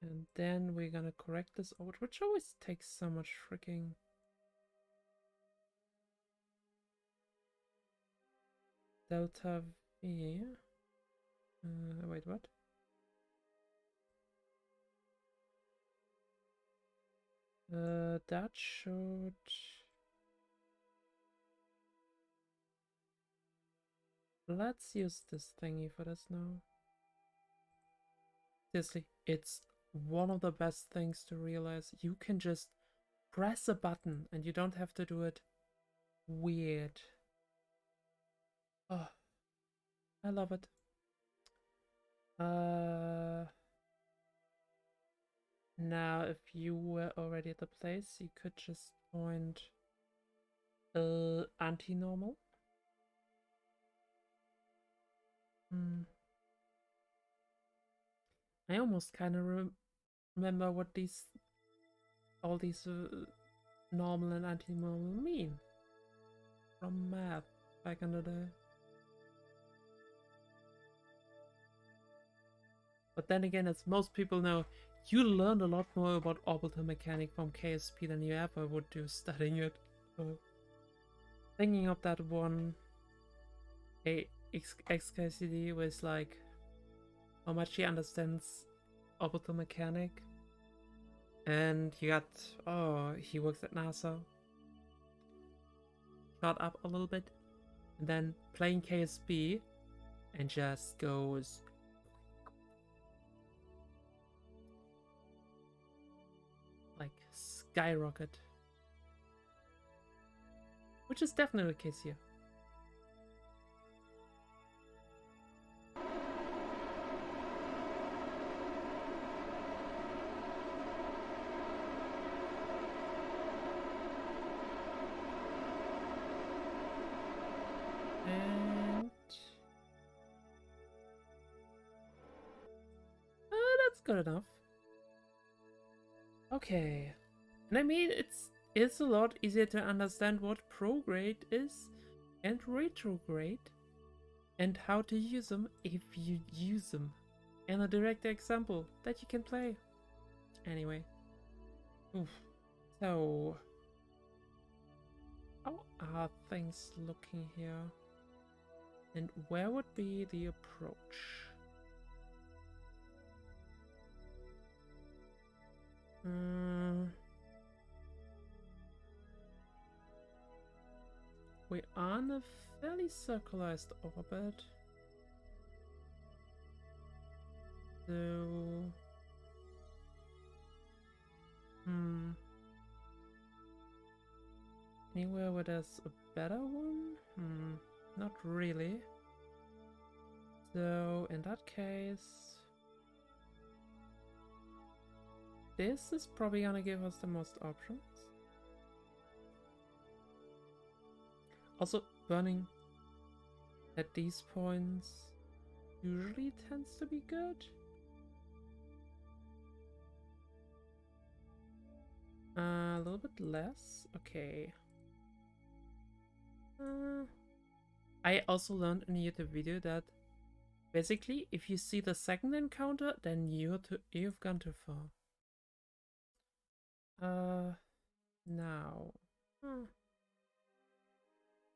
And then we're gonna correct this orbit, which always takes so much freaking delta V. Wait, what? That should... Let's use this thingy for this now. Seriously, it's one of the best things to realize. You can just press a button and you don't have to do it weird. Oh, I love it. Now if you were already at the place, you could just point anti-normal. I almost kind of remember what all these normal and anti-normal mean from math back in the day. But then again, as most people know, you learned a lot more about orbital mechanics from KSP than you ever would do studying it. So thinking of that one XKCD was like how much he understands orbital mechanic. And you got, oh, he works at NASA. Shut up a little bit. And then playing KSP and just goes like skyrocket. Which is definitely the case here. And that's good enough. Okay. And I mean, it's a lot easier to understand what prograde is and retrograde, and how to use them if you use them, and a direct example that you can play. Anyway, oof. So how are things looking here? And where would be the approach? We are in a fairly circularized orbit. So... Anywhere where there's a better one? Not really. So, in that case... This is probably gonna give us the most options. Also, burning at these points usually tends to be good. A little bit less. Okay. I also learned in a YouTube video that basically, if you see the second encounter, then you've gone too far. Now.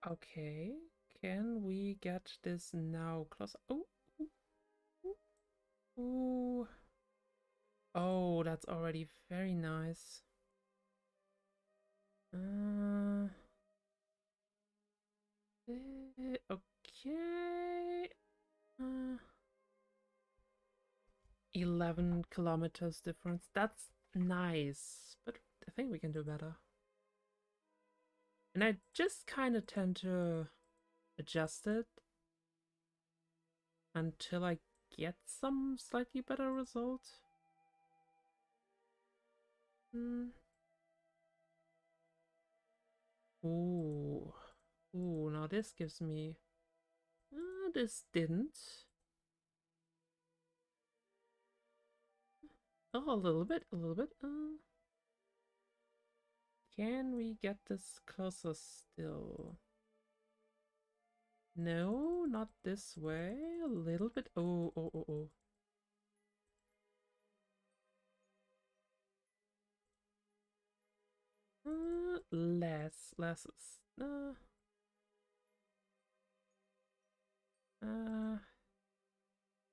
Okay. Can we get this now closer? Oh. Ooh. Oh, that's already very nice. Okay. 11 kilometers difference. That's nice, but I think we can do better. And I just kind of tend to adjust it until I get some slightly better result. Ooh. Ooh, now this gives me... this didn't. Oh, a little bit. Can we get this closer still? No, not this way. A little bit. Oh. Less.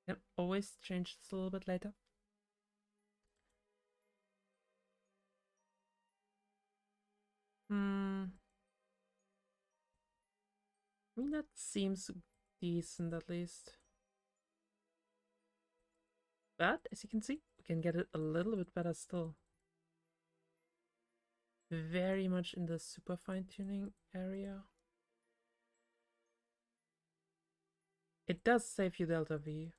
Can always change this a little bit later. I mean, that seems decent at least. But as you can see, we can get it a little bit better still. Very much in the super fine tuning area. It does save you delta V,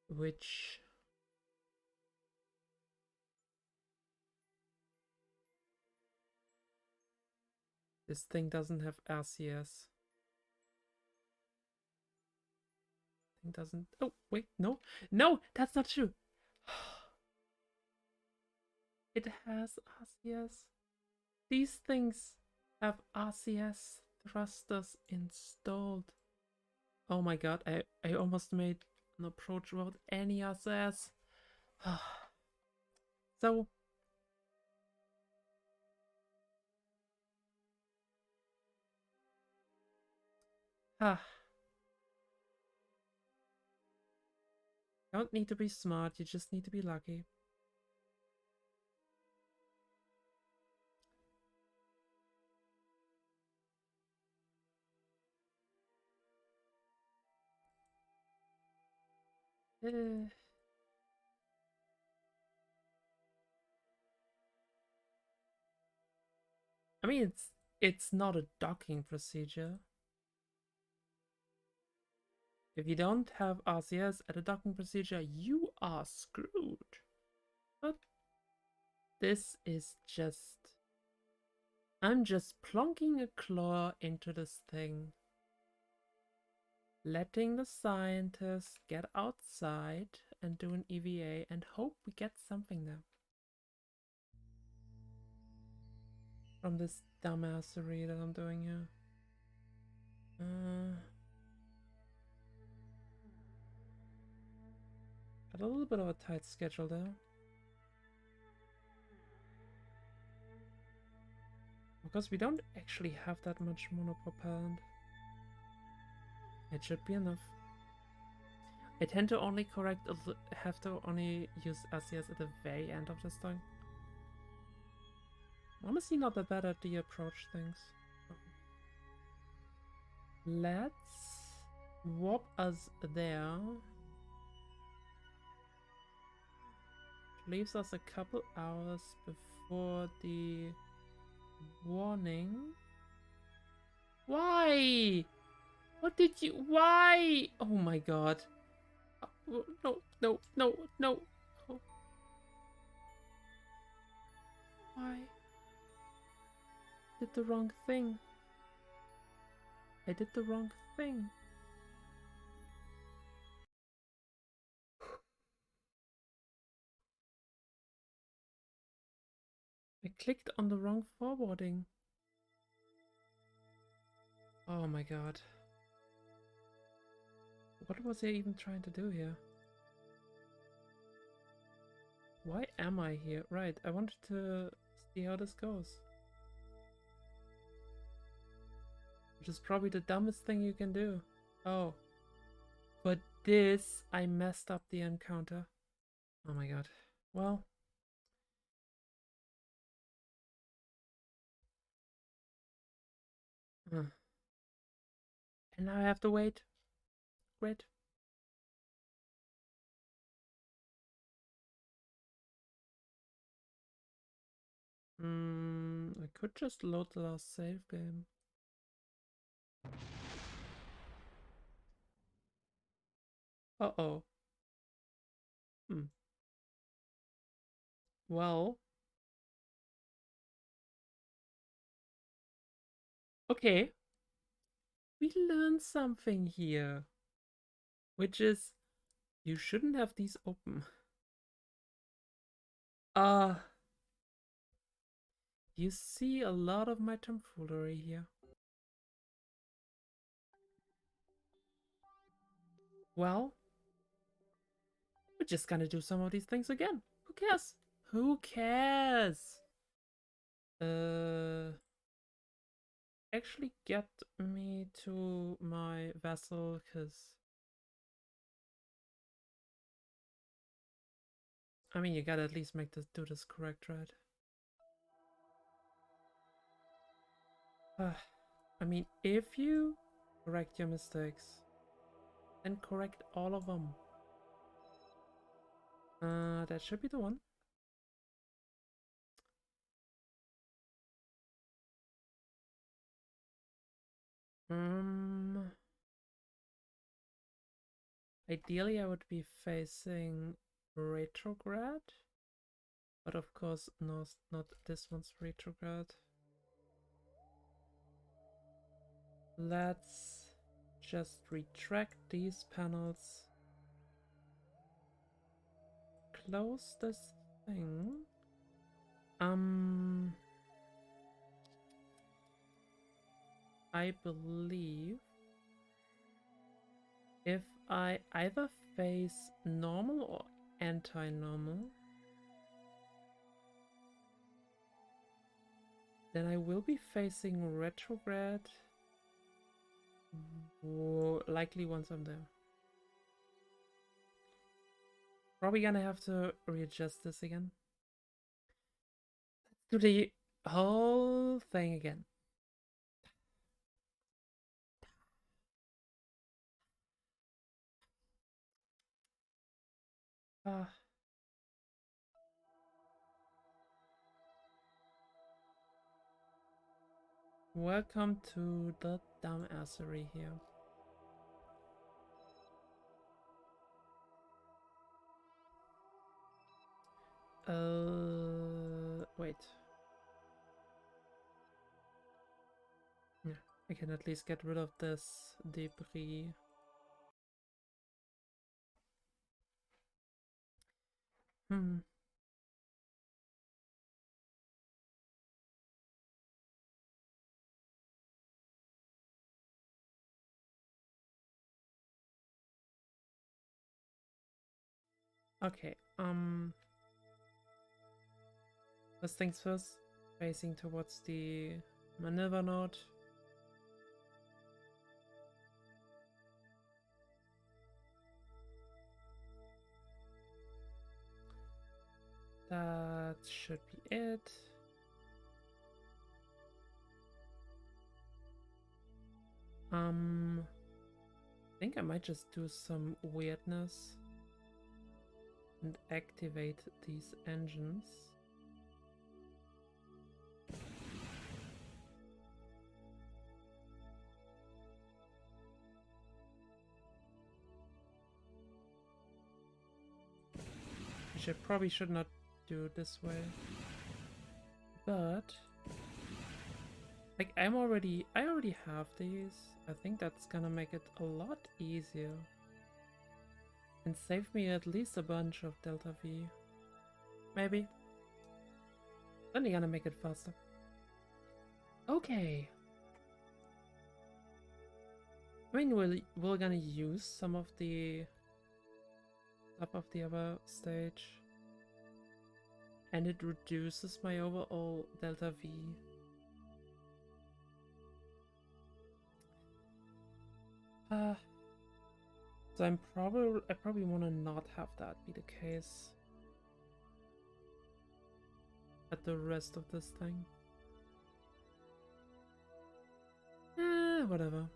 which this thing doesn't have RCS. Thing doesn't. Oh wait, no, that's not true. It has RCS. These things have RCS thrusters installed. Oh my god, I almost made an approach without any RCS. So... You don't need to be smart, you just need to be lucky. I mean, it's not a docking procedure. If you don't have RCS at a docking procedure, you are screwed. But this is just... I'm just plonking a claw into this thing. Letting the scientists get outside and do an EVA and hope we get something there. From this dumbassery that I'm doing here. Got a little bit of a tight schedule there. Because we don't actually have that much monopropellant. It should be enough. I tend to only have to only use SCS at the very end of this thing. Honestly, not that bad at the approach things. Let's warp us there. Leaves us a couple hours before the warning. Why? What did you... Why? Oh my god. Oh, no, no, no, no. Oh. Why? Did the wrong thing. I did the wrong thing. I clicked on the wrong forwarding. Oh my god. What was I even trying to do here? Why am I here? Right, I wanted to see how this goes. Which is probably the dumbest thing you can do. Oh. But this, I messed up the encounter. Oh my god. Well. And now I have to wait. Great. I could just load the last save game. Uh-oh. Well. Okay. We learned something here. Which is, you shouldn't have these open. You see a lot of my tomfoolery here. Well, we're just gonna do some of these things again. Who cares? Who cares? Actually get me to my vessel, cause I mean, you gotta at least do this correct, right? I mean, if you correct your mistakes, then correct all of them. That should be the one. Ideally I would be facing retrograde, but of course no, not this one's retrograde. Let's just retract these panels, close this thing. I believe if I either face normal or anti-normal, then I will be facing retrograde, likely once I'm there. Probably gonna have to readjust this again. Let's do the whole thing again. Welcome to the dumbassery here. Wait. Yeah, I can at least get rid of this debris. Okay, first things first, facing towards the maneuver node. That should be it. I think I might just do some weirdness and activate these engines. Which I probably should not do it this way. But like I already have these. I think that's gonna make it a lot easier. And save me at least a bunch of Delta V. Maybe. Then you're gonna make it faster. Okay. I mean, we're gonna use some of the stuff of the other stage. And it reduces my overall Delta V. So I probably want to not have that be the case at the rest of this thing. Whatever.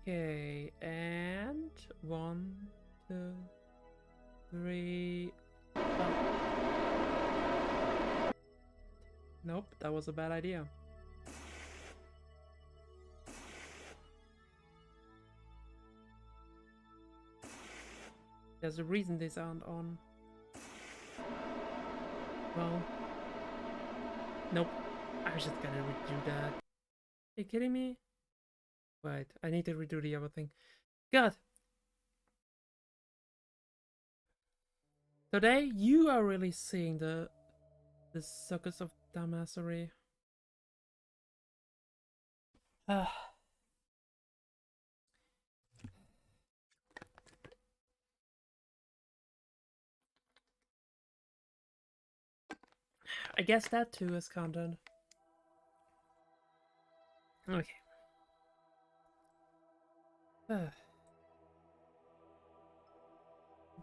Okay, and 1, 2, 3. Oh. Nope, that was a bad idea. There's a reason these aren't on. Well, nope. I was just gonna redo that. Are you kidding me? Wait, I need to redo the other thing. God! Today, you are really seeing the suckers of dumbassery. I guess that too is content. Okay.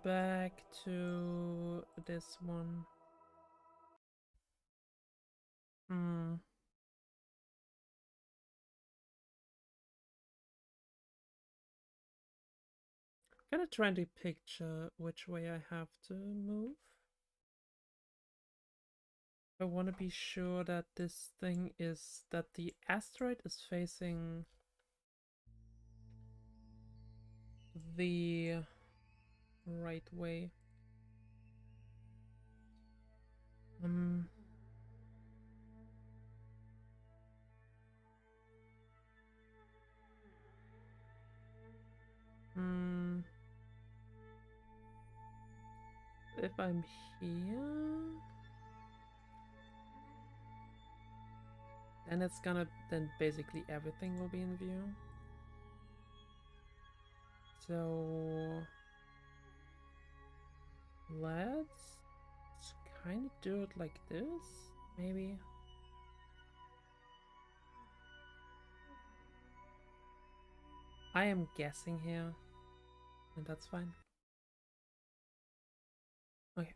Back to this one. Gonna try to picture which way I have to move. I want to be sure that this thing is that the asteroid is facing the right way. If I'm here, then basically everything will be in view. So let's kind of do it like this, maybe. I am guessing here, and that's fine. Okay.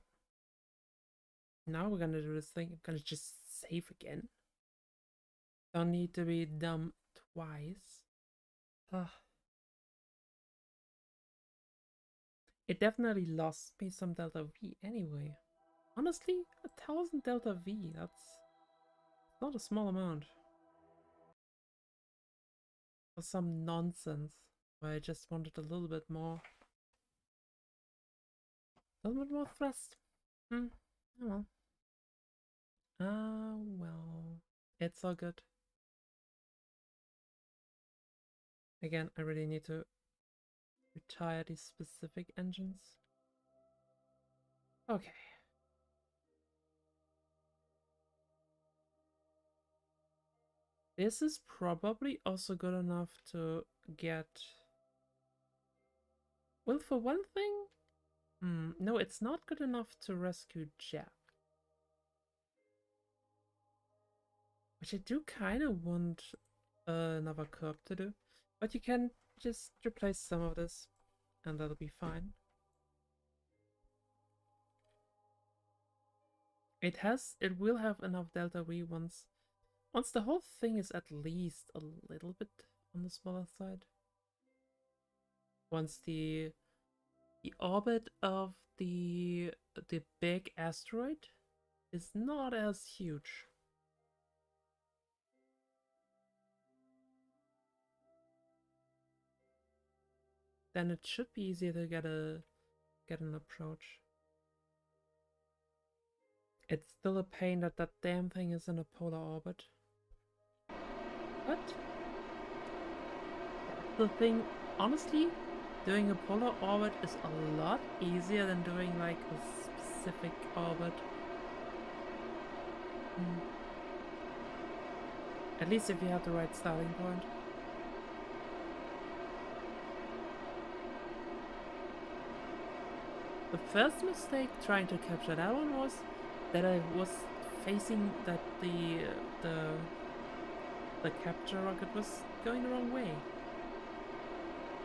Now we're gonna do this thing. I'm gonna just save again. Don't need to be dumb twice. Ugh. It definitely lost me some Delta V anyway. Honestly, 1000 Delta V, that's not a small amount. For some nonsense where I just wanted a little bit more. A little bit more thrust. Oh well. Well. It's all good. Again, I really need to retire these specific engines. Okay. This is probably also good enough to get... Well, for one thing... no, it's not good enough to rescue Jeff. Which I do kind of want another Kerb to do. But you can just replace some of this, and that'll be fine. It will have enough Delta V once the whole thing is at least a little bit on the smaller side. Once the orbit of the big asteroid is not as huge. Then it should be easier to get an approach. It's still a pain that that damn thing is in a polar orbit. But the thing, honestly, doing a polar orbit is a lot easier than doing like a specific orbit. At least if you have the right starting point. The first mistake trying to capture that one was that I was facing that the capture rocket was going the wrong way.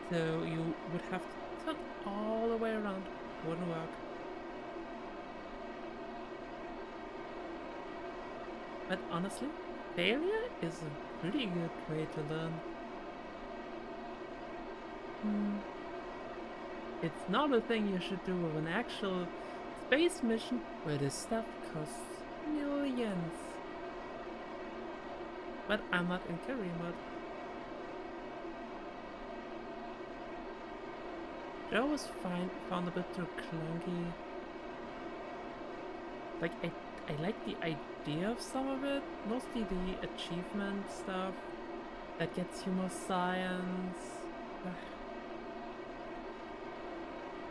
So you would have to turn all the way around. Wouldn't work. But honestly, failure is a pretty good way to learn. It's not a thing you should do with an actual space mission where this stuff costs millions. But I'm not in career mode. Joe was fine, found a bit too clunky. Like, I like the idea of some of it, mostly the achievement stuff that gets you more science.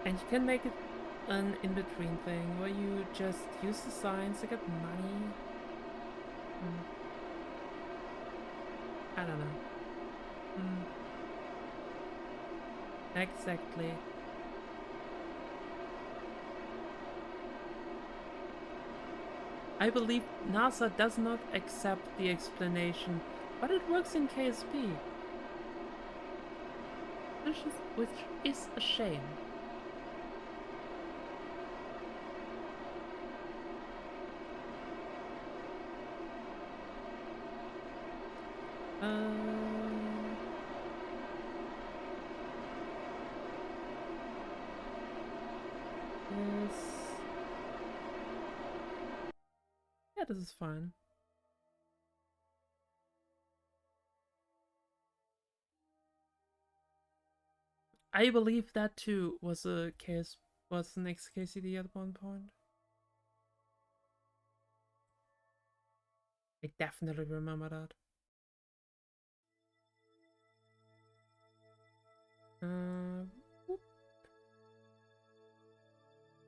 And you can make it an in-between thing where you just use the science to get money. I don't know. Exactly. I believe NASA does not accept the explanation, but it works in KSP. Which is a shame. Yeah, this is fine. I believe that too was an XKCD at one point. I definitely remember that.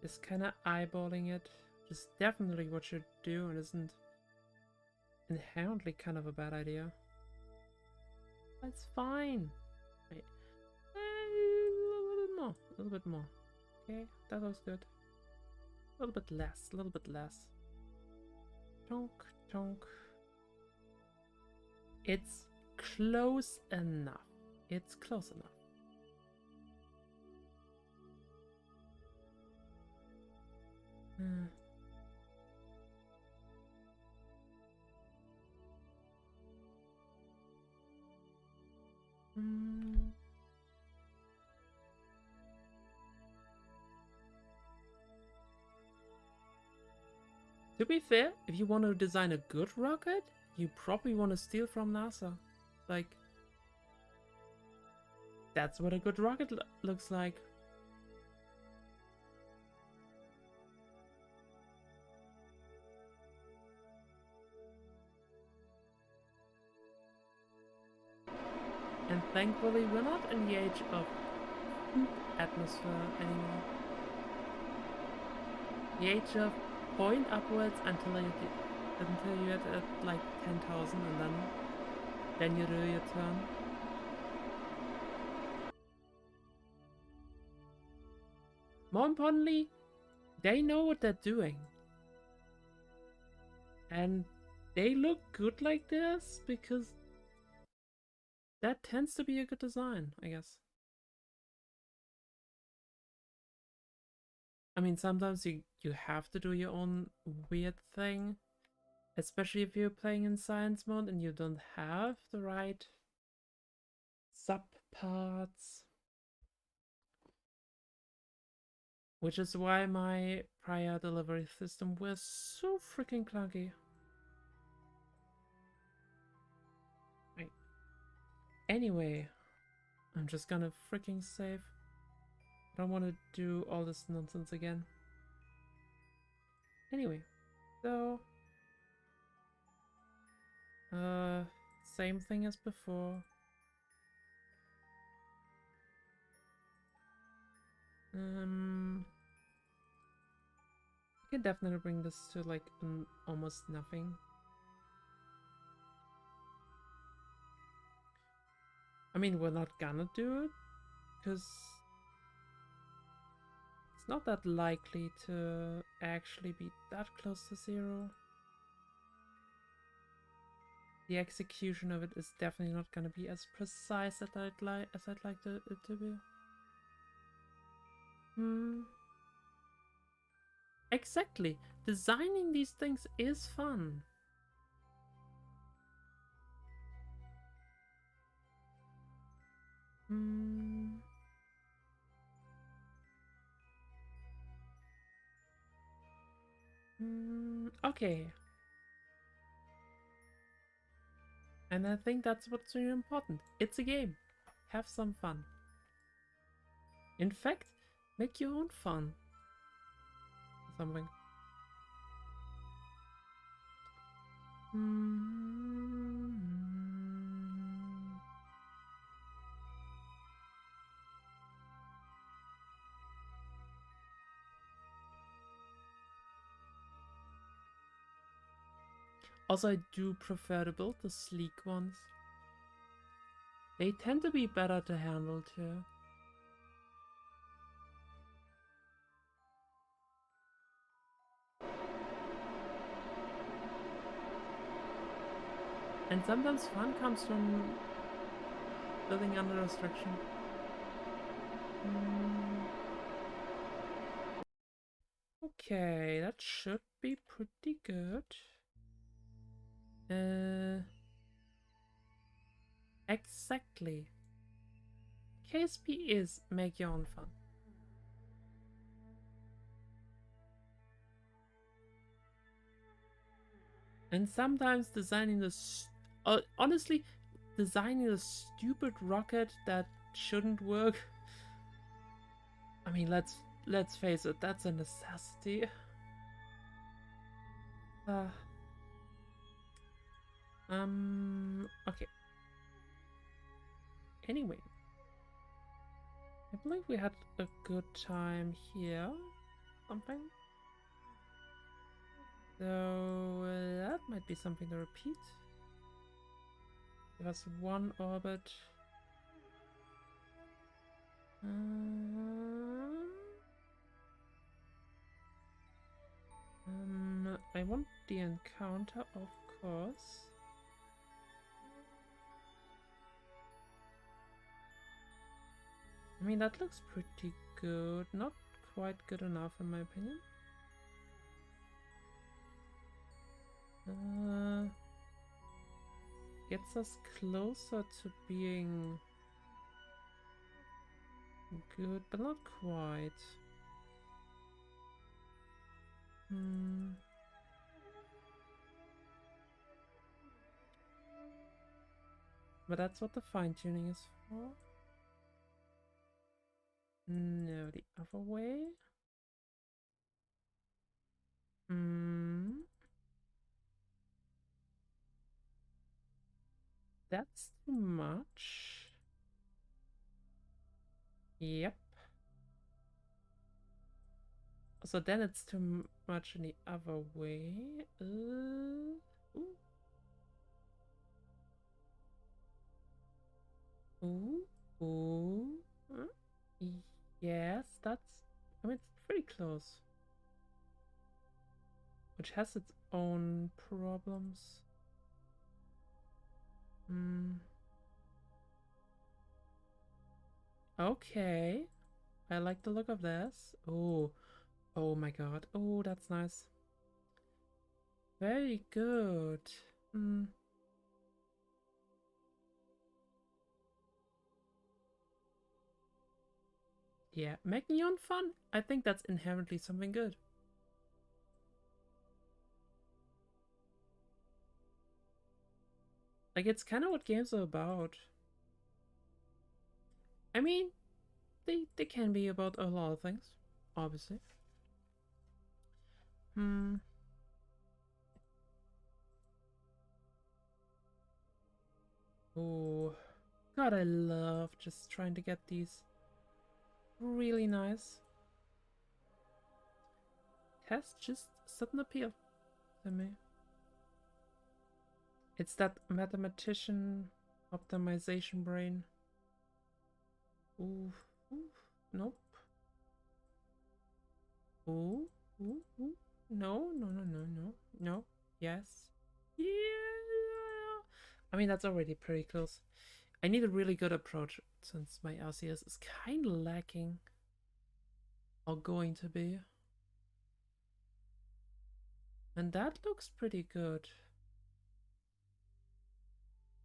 Just kind of eyeballing it, which is definitely what you do and isn't inherently kind of a bad idea. That's fine. Wait. A little bit more. Okay, that was good. A little bit less. Tonk, tonk. It's close enough. It's close enough. To be fair, if you want to design a good rocket, you probably want to steal from NASA. Like, that's what a good rocket looks like. And thankfully, we're not in the age of atmosphere anymore. The age of point upwards until you get at like 10,000 and then you do your turn. more importantly, they know what they're doing. And they look good like this because that tends to be a good design, I guess. I mean, sometimes you have to do your own weird thing, especially if you're playing in science mode and you don't have the right sub parts. Which is why my prior delivery system was so freaking clunky. Right. Anyway, I'm just gonna freaking save. I don't want to do all this nonsense again. Anyway, so same thing as before. I can definitely bring this to like almost nothing. I mean, we're not gonna do it because it's not that likely to actually be that close to 0. The execution of it is definitely not gonna be as precise as I'd like it to be. Exactly. Designing these things is fun. Okay. And I think that's what's really important. It's a game. Have some fun. In fact, make your own fun. Something. Also, I do prefer to build the sleek ones. They tend to be better to handle too. And sometimes fun comes from building under restriction. Okay, that should be pretty good. Exactly. KSP is make your own fun. And sometimes designing this, honestly, designing a stupid rocket that shouldn't work. I mean, let's face it, that's a necessity. Okay. Anyway, I believe we had a good time here. Something. So that might be something to repeat. Give us one orbit. I want the encounter, of course. I mean, that looks pretty good. Not quite good enough, in my opinion. Gets us closer to being good, but not quite. But that's what the fine-tuning is for. No, the other way. That's too much. Yep. So then it's too much in the other way. Ooh. Ooh. Ooh. Yes, that's I mean, it's pretty close. Which has its own problems. Hmm. Okay. I like the look of this. Oh. Oh my god. Oh, that's nice. Very good. Hmm. Yeah, making yawn fun? I think that's inherently something good. Like, it's kind of what games are about. I mean, they can be about a lot of things, obviously. Hmm. Oh, God, I love just trying to get these really nice. Has just sudden appeal to me. It's that mathematician optimization brain. Ooh, ooh, nope. Ooh, ooh, ooh. No, no, no, no, no, no. Yes. Yeah. I mean, that's already pretty close. I need a really good approach since my LCS is kind of lacking. Or going to be. And that looks pretty good.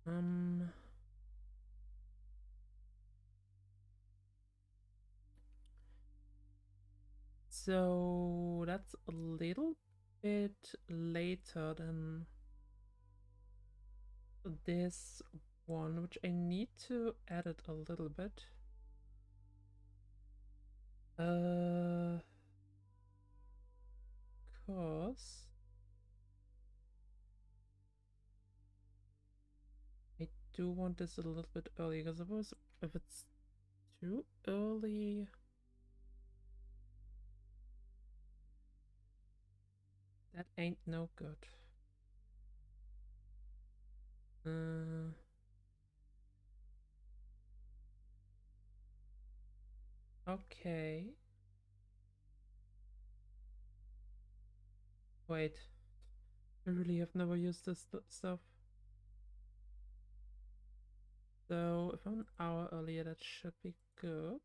Um. So that's a little bit later than this one, which I need to edit a little bit. Cause I do want this a little bit early, because if it's too early, that ain't no good. Uh, okay. Wait, I really have never used this stuff. So if I'm an hour earlier, that should be good.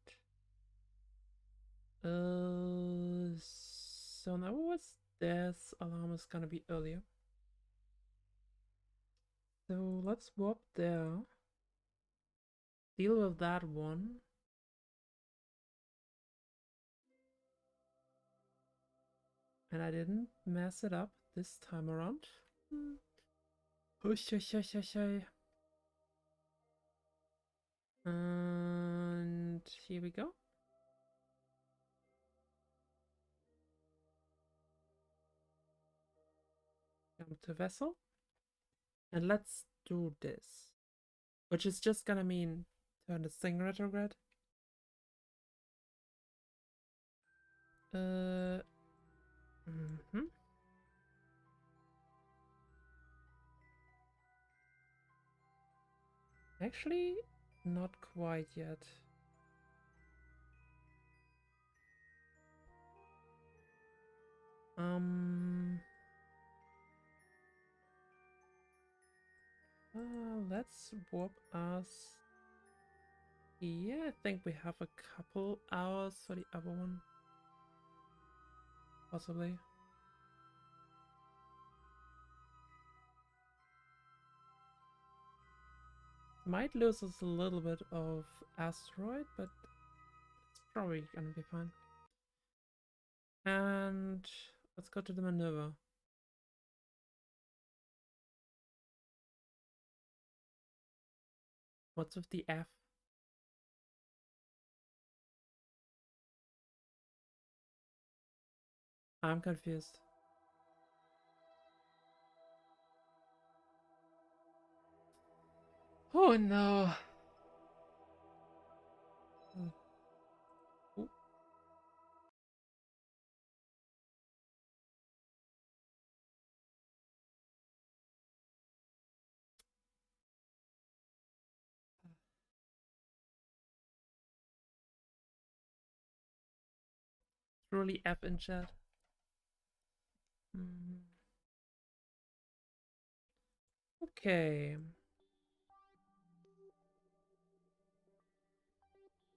So now what's this alarm is gonna be earlier. So let's warp there. Deal with that one. And I didn't mess it up this time around. Hush, hush, hush, hush, hush. And here we go. Jump to vessel. And let's do this. Which is just gonna mean turn this thing retrograde. Uh. Mm-hmm. Actually, not quite yet. Um. Let's warp us. Yeah, I think we have a couple hours for the other one. Possibly. Might lose us a little bit of Asteroid, but it's probably gonna be fine. And let's go to the maneuver. What's with the F? I'm confused. Oh no! Ooh. Truly F in chat. Okay.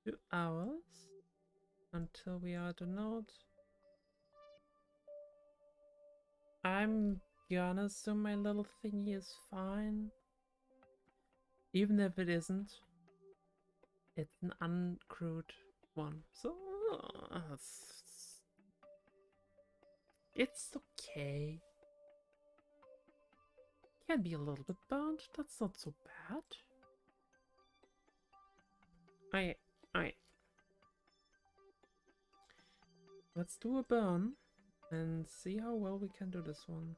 2 hours until we are at the node. I'm gonna assume my little thingy is fine. Even if it isn't. It's an uncrewed one. So it's okay. Can be a little bit burnt. That's not so bad. I. Let's do a burn and see how well we can do this one.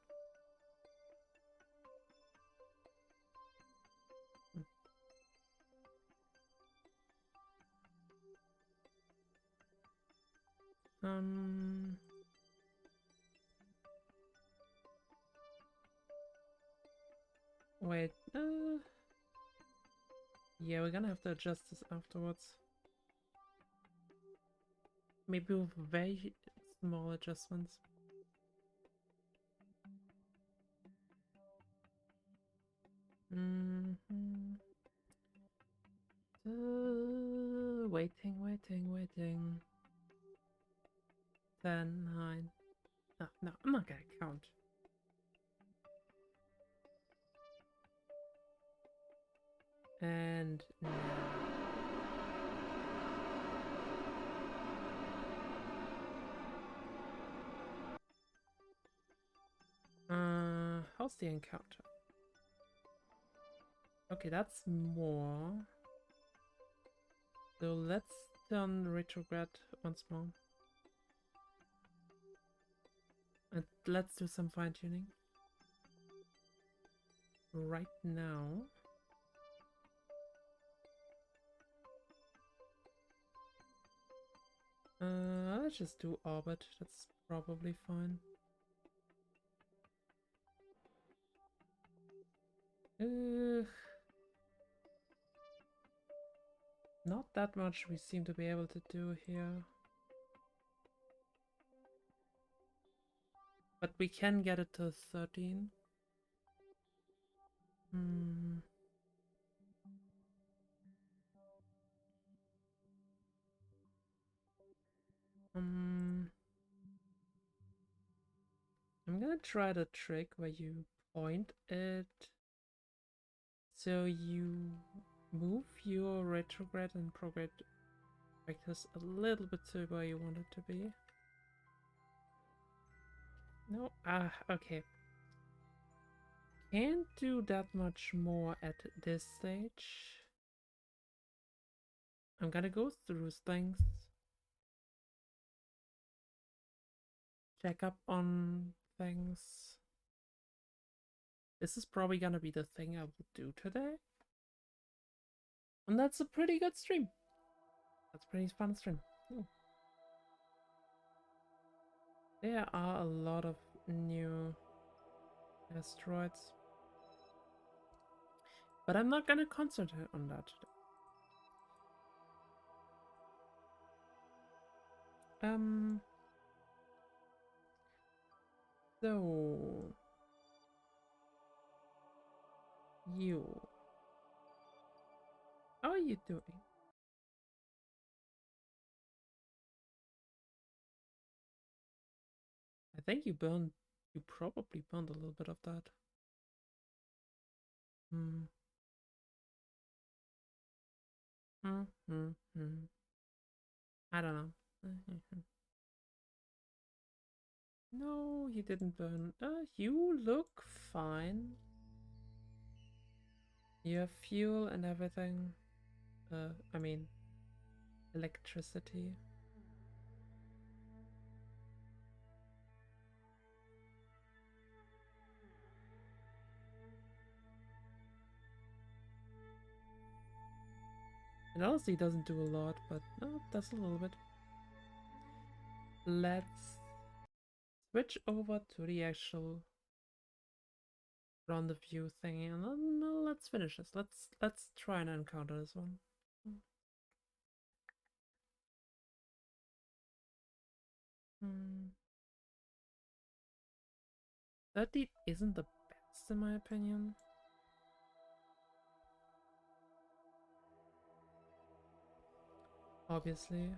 Wait, yeah, we're gonna have to adjust this afterwards. Maybe with very small adjustments. Waiting. 10, 9. No, I'm not gonna count. And now. How's the encounter? Okay, that's more. So let's turn retrograde once more. And let's do some fine-tuning. Right now. Let's just do orbit. That's probably fine. Not that much we seem to be able to do here. But we can get it to 13. I'm gonna try the trick where you point it so you move your retrograde and prograde vectors a little bit to where you want it to be. No, okay. Can't do that much more at this stage. I'm gonna go through things. Check up on things. This is probably gonna be the thing I will do today. And that's a pretty good stream. That's a pretty fun stream. Ooh. There are a lot of new asteroids. But I'm not gonna concentrate on that today. So you, how are you doing? I think you probably burned a little bit of that. I don't know. No, you didn't burn. You look fine. You have fuel and everything. I mean, electricity. It honestly doesn't do a lot, but no, does a little bit. Let's switch over to the actual rendezvous thing, and then let's finish this. Let's try and encounter this one. Hmm. 30 isn't the best in my opinion. Obviously.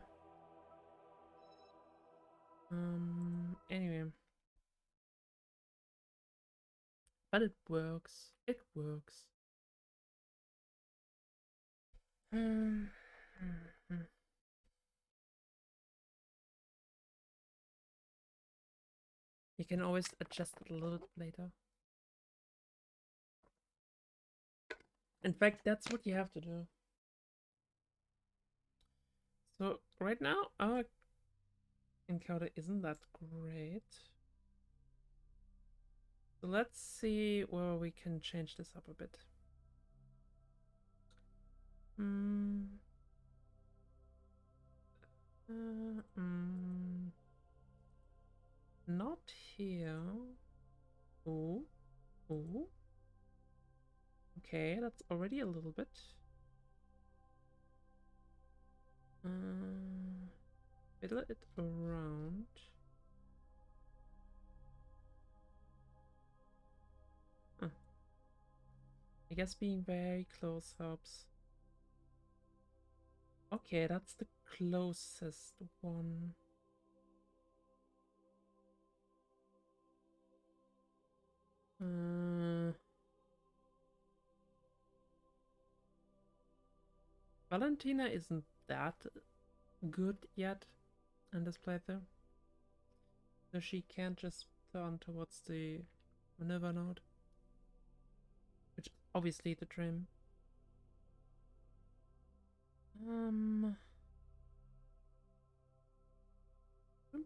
Anyway. But it works. It works. Hmm. You can always adjust it a little bit later. In fact, that's what you have to do. So right now, our encounter isn't that great. So let's see where we can change this up a bit. Not here. Oh, oh. Okay, that's already a little bit. Fiddle it around. I guess being very close helps. Okay, that's the closest one. Valentina isn't that good yet in this playthrough. So she can't just turn towards the maneuver node. Which is obviously the trim. I'm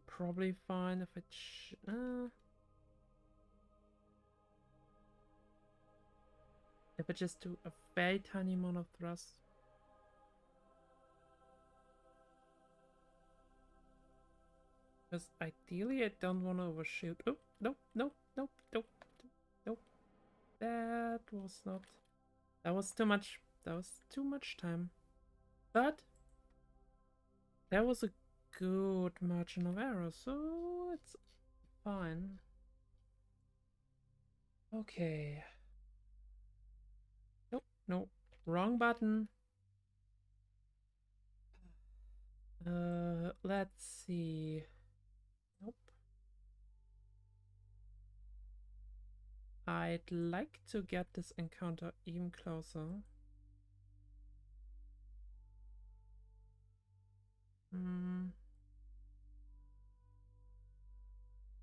probably fine if I just do a very tiny amount of thrust. Because ideally I don't want to overshoot. Oh, nope, nope, nope, nope, nope. That was not... That was too much. That was too much time. But that was a good margin of error, so it's fine. Okay. Nope, nope. Wrong button. Let's see. Nope. I'd like to get this encounter even closer.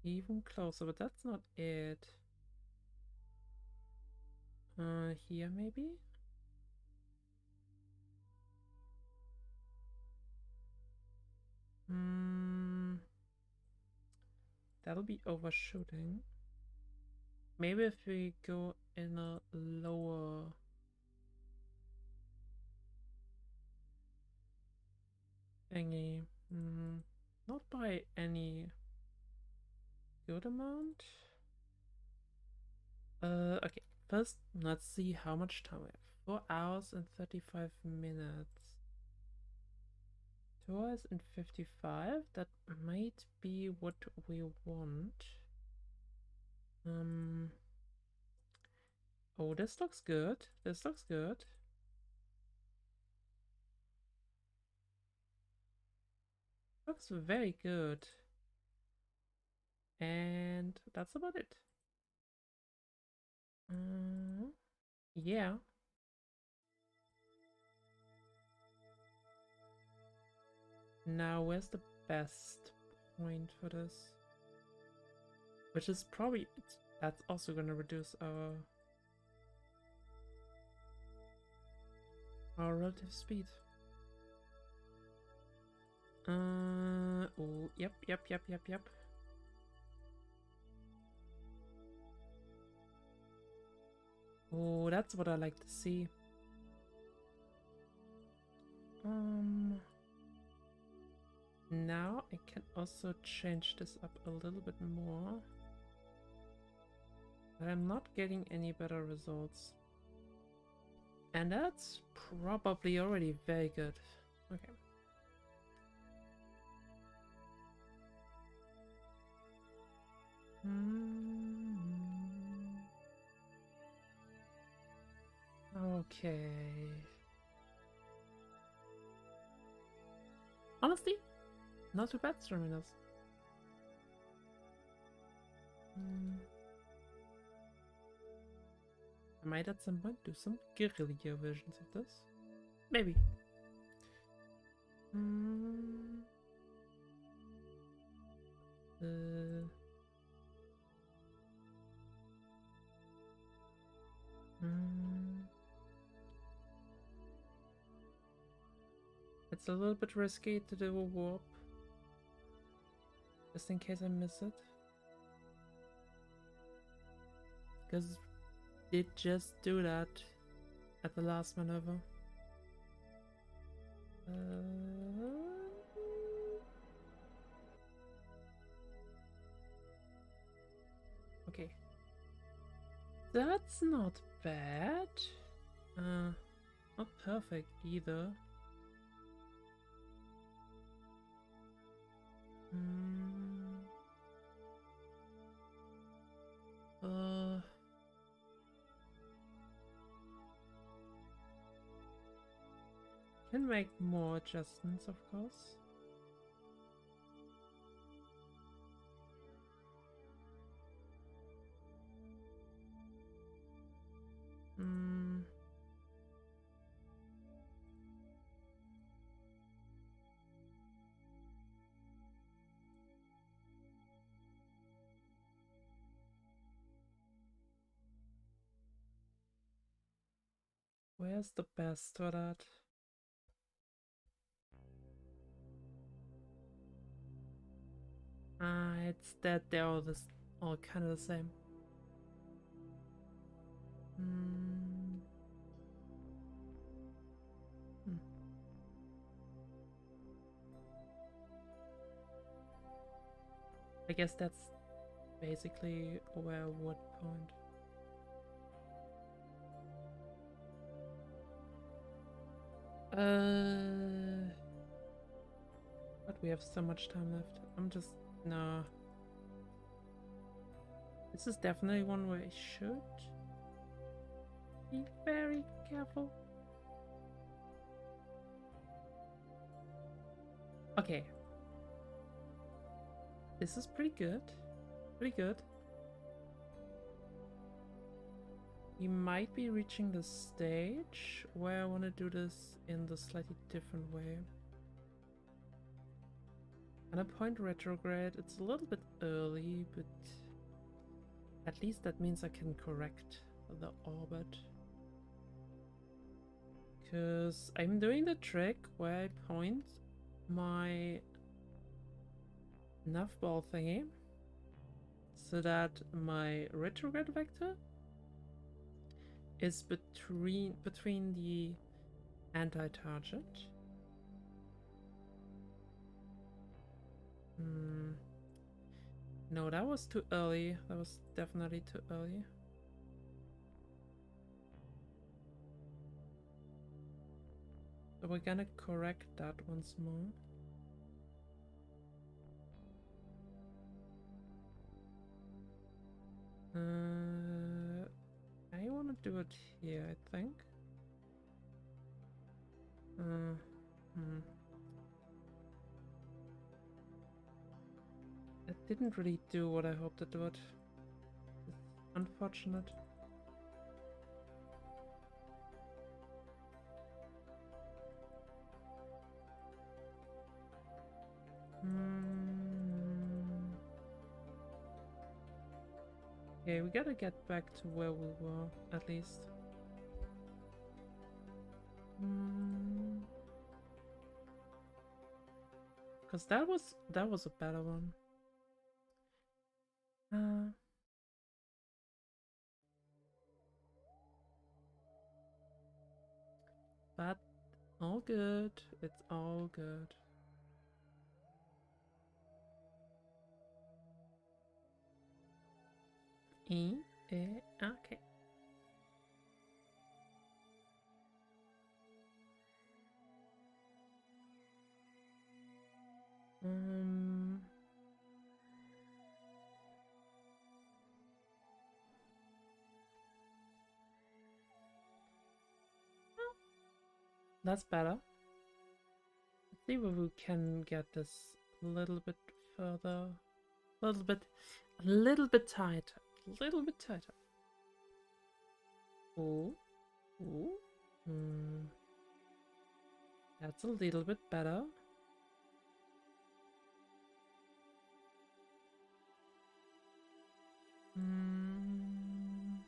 Even closer, but that's not it. Here maybe? That'll be overshooting. Maybe if we go in a lower thingy. Not by any good amount. Okay. First, let's see how much time we have. 4 hours and 35 minutes. 2 hours and 55? That might be what we want. Oh, this looks good. This looks good. Looks very good. And that's about it. Yeah. Now, where's the best point for this? Which is probably... That's also gonna reduce our relative speed. Oh, yep. Oh, that's what I like to see. Now I can also change this up a little bit more. But I'm not getting any better results. And that's probably already very good. Okay. Okay. Honestly, not too bad, terminals. I might at some point do some guerrilla versions of this. Maybe. It's a little bit risky to do a warp. Just in case I miss it. Because did just do that at the last maneuver. Okay. That's not bad. Not perfect either. Can make more adjustments, of course. Where's the best for that? It's that they're all kind of the same. I guess that's basically where I would point. But we have so much time left. No. This is definitely one where I should be very careful. Okay. This is pretty good. Pretty good. We might be reaching the stage where I want to do this in the slightly different way. On a point retrograde, it's a little bit early, but at least that means I can correct the orbit. Because I'm doing the trick where I point my nav ball thingy so that my retrograde vector is between the anti-target. No, that was too early. That was definitely too early. So we're gonna correct that once more. I want to do it here, I think. It didn't really do what I hoped it would. It's unfortunate. Okay, we gotta get back to where we were, at least. Because that was a better one. But all good. It's all good. Okay. That's better. Let's see if we can get this a little bit further. A little bit tighter. A little bit tighter. Ooh. Ooh. Hmm. That's a little bit better. Hmm.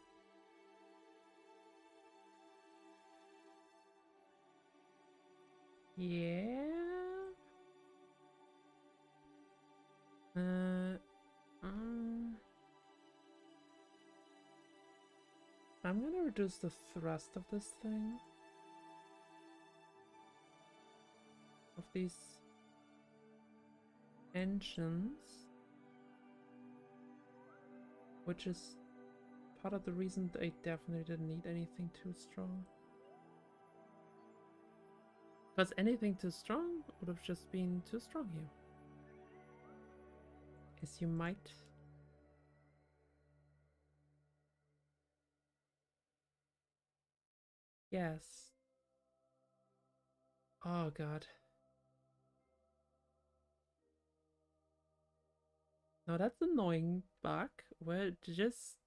Yeah. I'm gonna reduce the thrust of this thing. Of these engines. Which is part of the reason they definitely didn't need anything too strong. Because anything too strong would have just been too strong here. As you might. Yes. Oh god. Now that's annoying bug where it just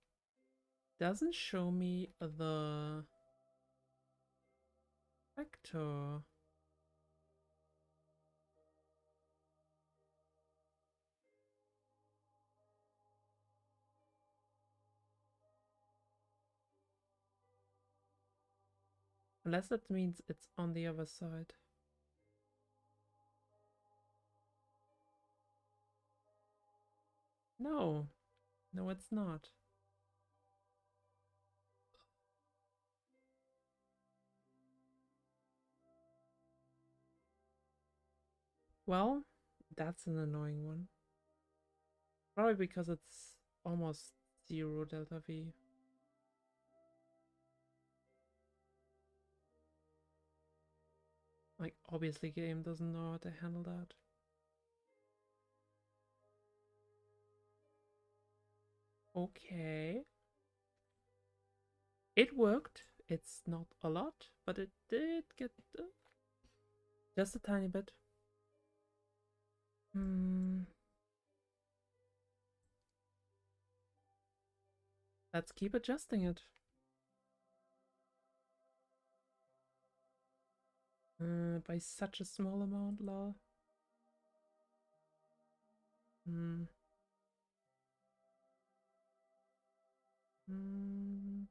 doesn't show me the vector. Unless that means it's on the other side. No. No, it's not. Well, that's an annoying one. Probably because it's almost 0 delta V. Like, obviously game doesn't know how to handle that. Okay. It worked. It's not a lot, but it did get just a tiny bit. Let's keep adjusting it. By such a small amount, lol. Hmm. Hmm.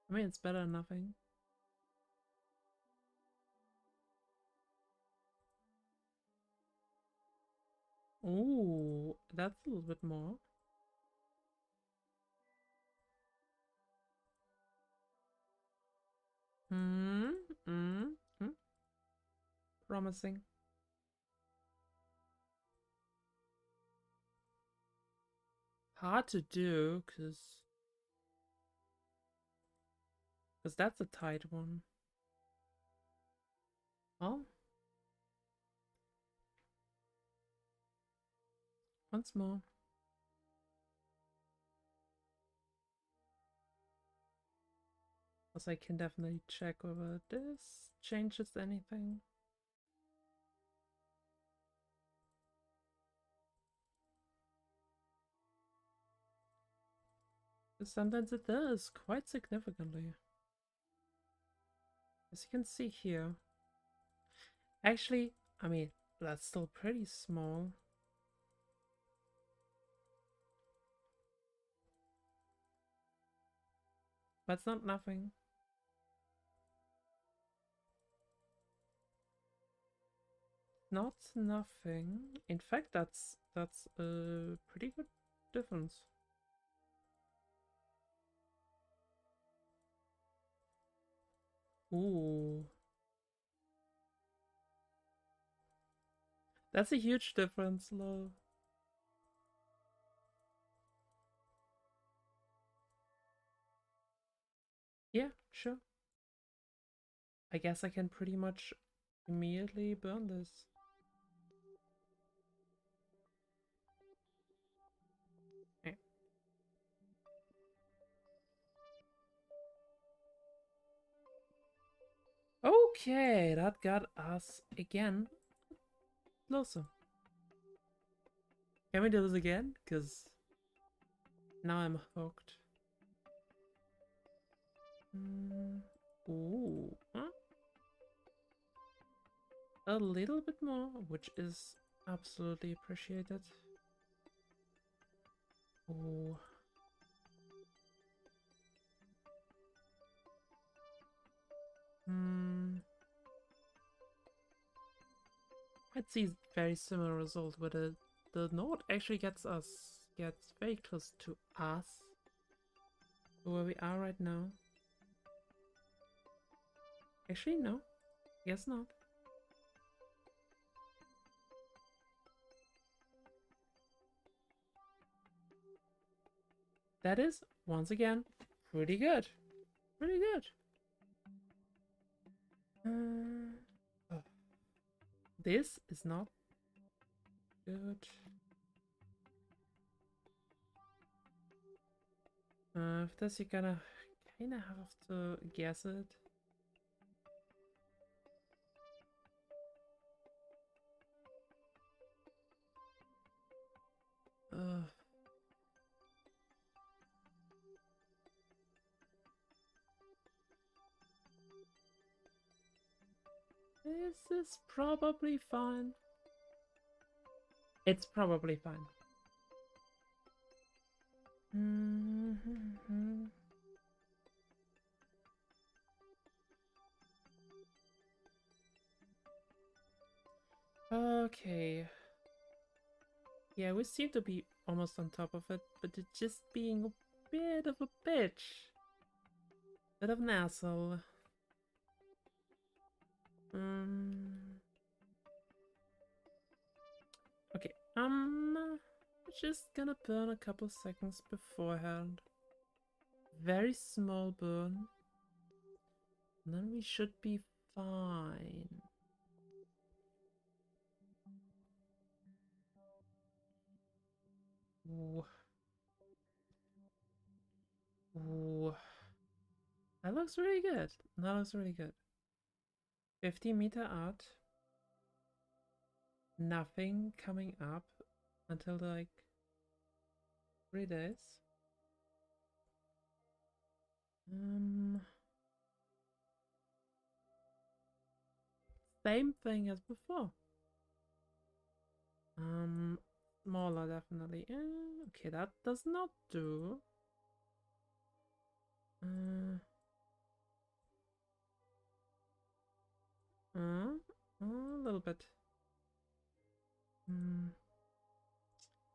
I mean, it's better than nothing. Ooh, that's a little bit more. Hmm. Hmm. Hmm. Promising. Hard to do, because that's a tight one. Oh. Once more. Because I can definitely check whether this changes anything. Sometimes it does, quite significantly. As you can see here. Actually, I mean, that's still pretty small. But it's not nothing. Not nothing. In fact, that's a pretty good difference. Ooh. That's a huge difference, lol. Yeah, sure. I guess I can pretty much immediately burn this. Okay, that got us again closer. Can we do this again? Because now I'm hooked. Ooh, huh? A little bit more, which is absolutely appreciated. Ooh. I'd see very similar result where the node actually gets very close to us, where we are right now. Actually, no, guess not. That is, once again, pretty good. Pretty good. Oh. This is not good. If this, you're gonna kinda have to guess it. This is probably fine. It's probably fine. Okay. Yeah, we seem to be almost on top of it, but it's just being a bit of a bitch. Bit of an asshole. Okay, just gonna burn a couple seconds beforehand. Very small burn. And then we should be fine. Ooh. Ooh. That looks really good. That looks really good. 50-meter out. Nothing coming up until like 3 days. Same thing as before. Smaller definitely. Okay, that does not do. A little bit.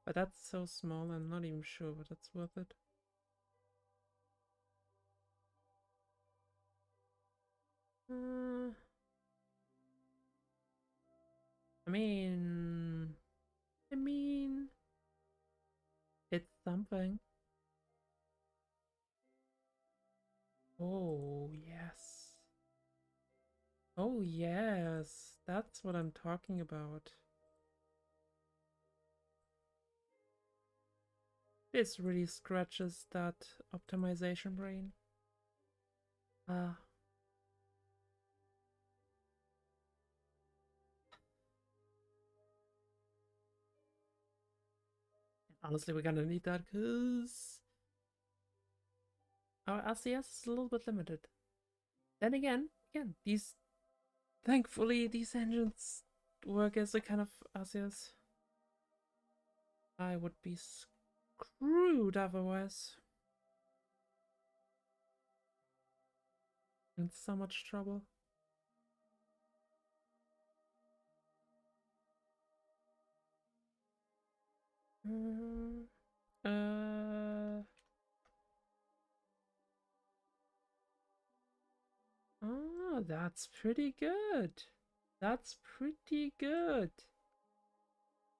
But that's so small, I'm not even sure but that's worth it. I mean, it's something. Oh, yes. Oh, yes. That's what I'm talking about. This really scratches that optimization brain. Honestly, we're gonna need that because our LCS is a little bit limited. Then again, thankfully, these engines work as a kind of LCS. I would be screwed otherwise. In so much trouble. Oh, that's pretty good. That's pretty good.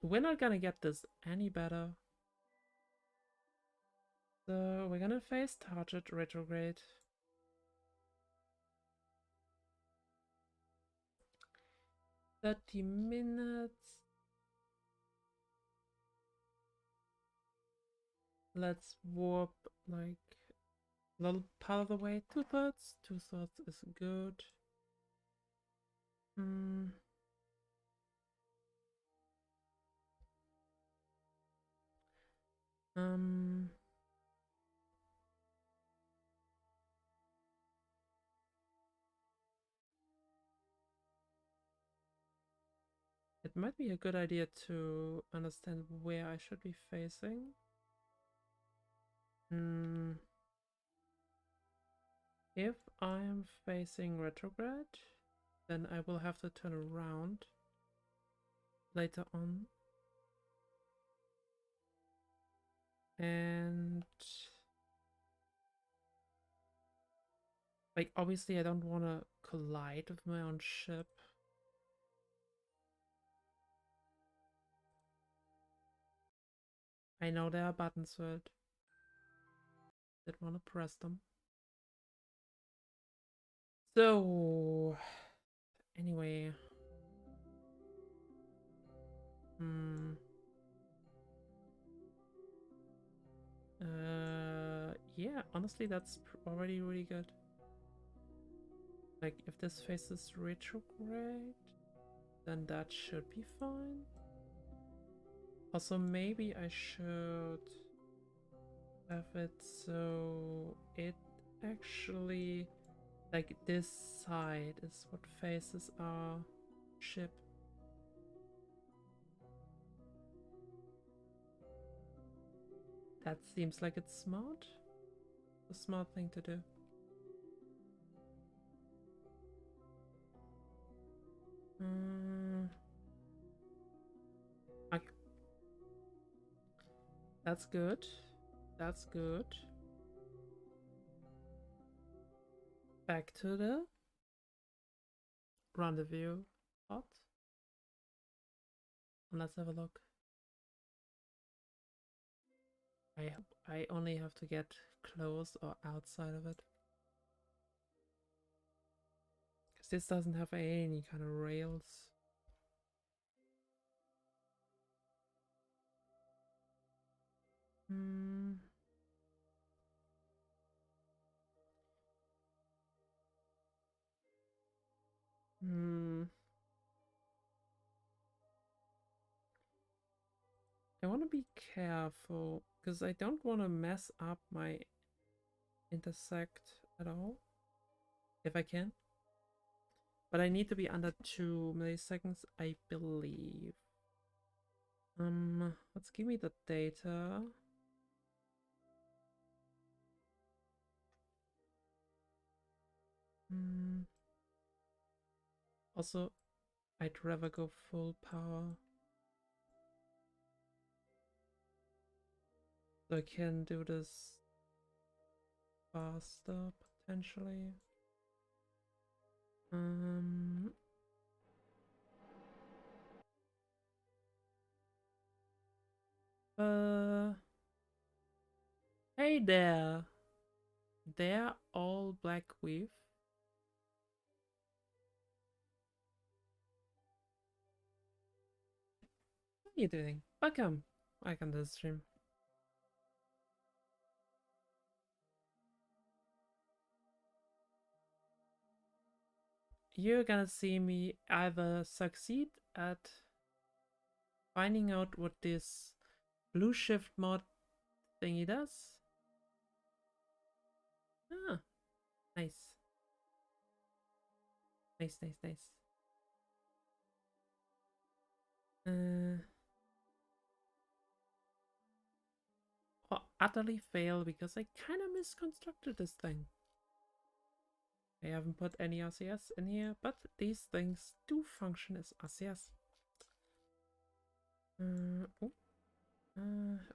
We're not gonna get this any better. So we're gonna face target retrograde. $30. Let's warp like a little part of the way. 2/3. 2/3 is good. Hmm. Um. It might be a good idea to understand where I should be facing. Hmm. If I am facing retrograde, then I will have to turn around later on. And like obviously I don't want to collide with my own ship. I know there are buttons for it. Didn't want to press them. So anyway. Hmm. Yeah, honestly that's already really good. Like if this faces retrograde, then that should be fine. Also maybe I should have it so it actually, like this side is what faces our ship. That seems like it's smart. A smart thing to do. Mm, okay. That's good. That's good. Back to the rendezvous spot. And let's have a look. I only have to get close or outside of it. Because this doesn't have any kind of rails. Hmm. Hmm. I want to be careful because I don't want to mess up my intersect at all. If I can. But I need to be under 2 milliseconds, I believe. Let's give me the data. Also, I'd rather go full power. So I can do this faster, potentially. Um, uh, hey there. They're all black weave. What are you doing? Welcome. Welcome to the stream. You're gonna see me either succeed at finding out what this blue shift mod thingy does. Ah, nice. Nice, nice, nice. Or utterly fail because I kind of misconstructed this thing. I haven't put any RCS in here, but these things do function as RCS.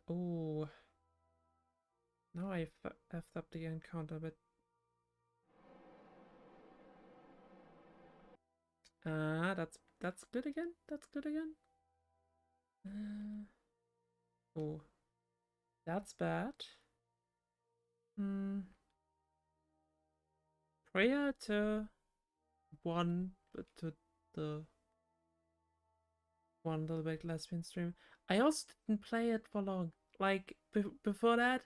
Oh. Now I've effed up the encounter a bit. That's good again. That's good again. Oh, that's bad. Prior to the one little bit lesbian stream, I also didn't play it for long. Like before that,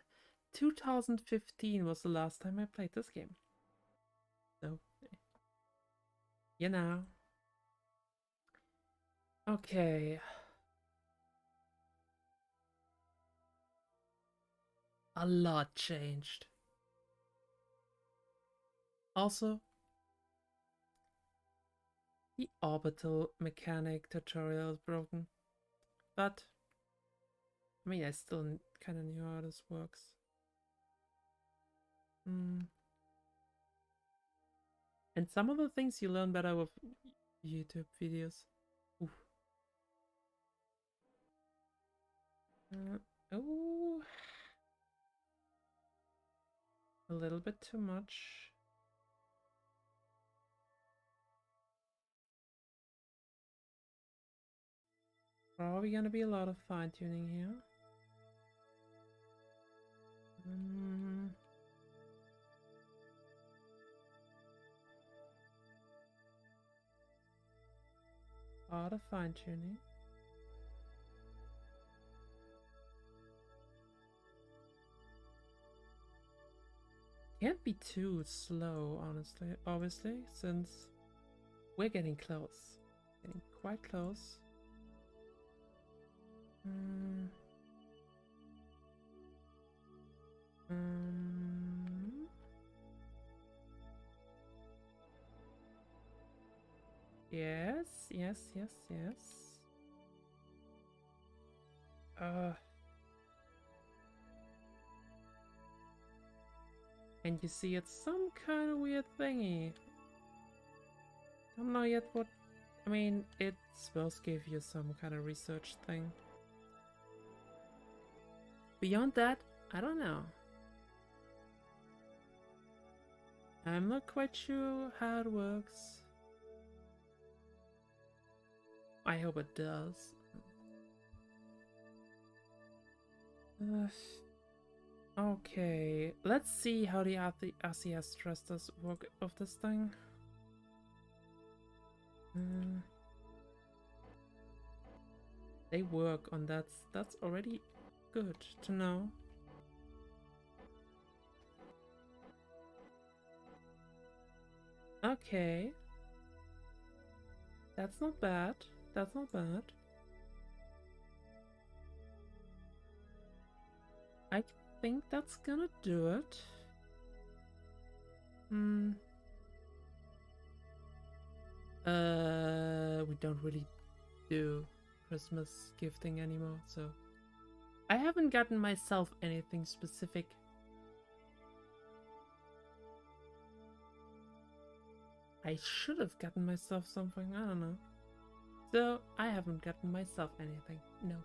2015 was the last time I played this game. So, you know. Okay. A lot changed. Also, the orbital mechanic tutorial is broken. But, I mean, I still kind of knew how this works. And some of the things you learn better with YouTube videos. Oof. Oh, a little bit too much. Probably gonna be a lot of fine-tuning here. A lot of fine-tuning. Can't be too slow, honestly, obviously, since we're getting close. Getting quite close. Yes, yes, yes, yes. And you see it's some kind of weird thingy. Don't know yet what... I mean, it's supposed to give you some kind of research thing. Beyond that, I don't know. I'm not quite sure how it works. I hope it does. Okay, let's see how the RCS thrusters work of this thing. They work on that. That's already good to know. Okay. That's not bad. That's not bad. I think that's gonna do it. We don't really do Christmas gifting anymore, so I haven't gotten myself anything specific. I should have gotten myself something, I don't know. So I haven't gotten myself anything, no.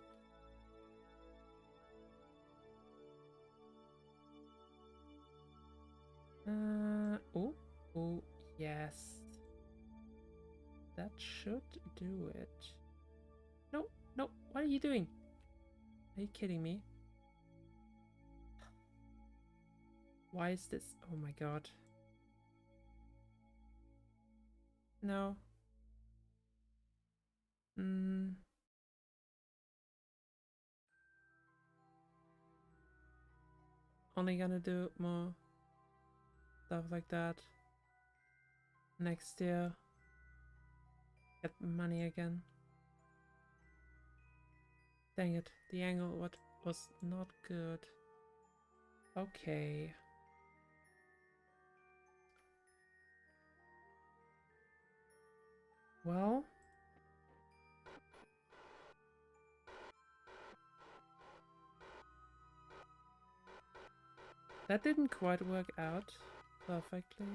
Oh, yes. That should do it. No, no, what are you doing? Are you kidding me? Why is this? Oh my god. No. Only gonna do more stuff like that next year. Get money again. Dang it, the angle was not good. Okay. Well, that didn't quite work out perfectly.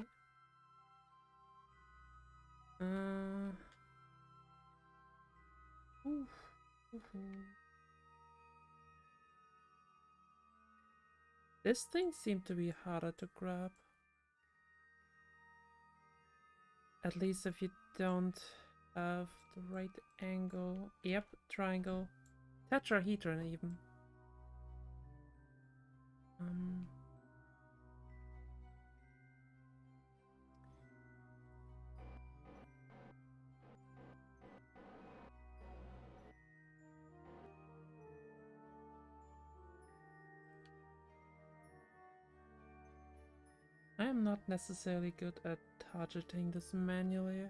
This thing seemed to be harder to grab. At least if you don't have the right angle. Yep, triangle. Tetrahedron even. I am not necessarily good at targeting this manually.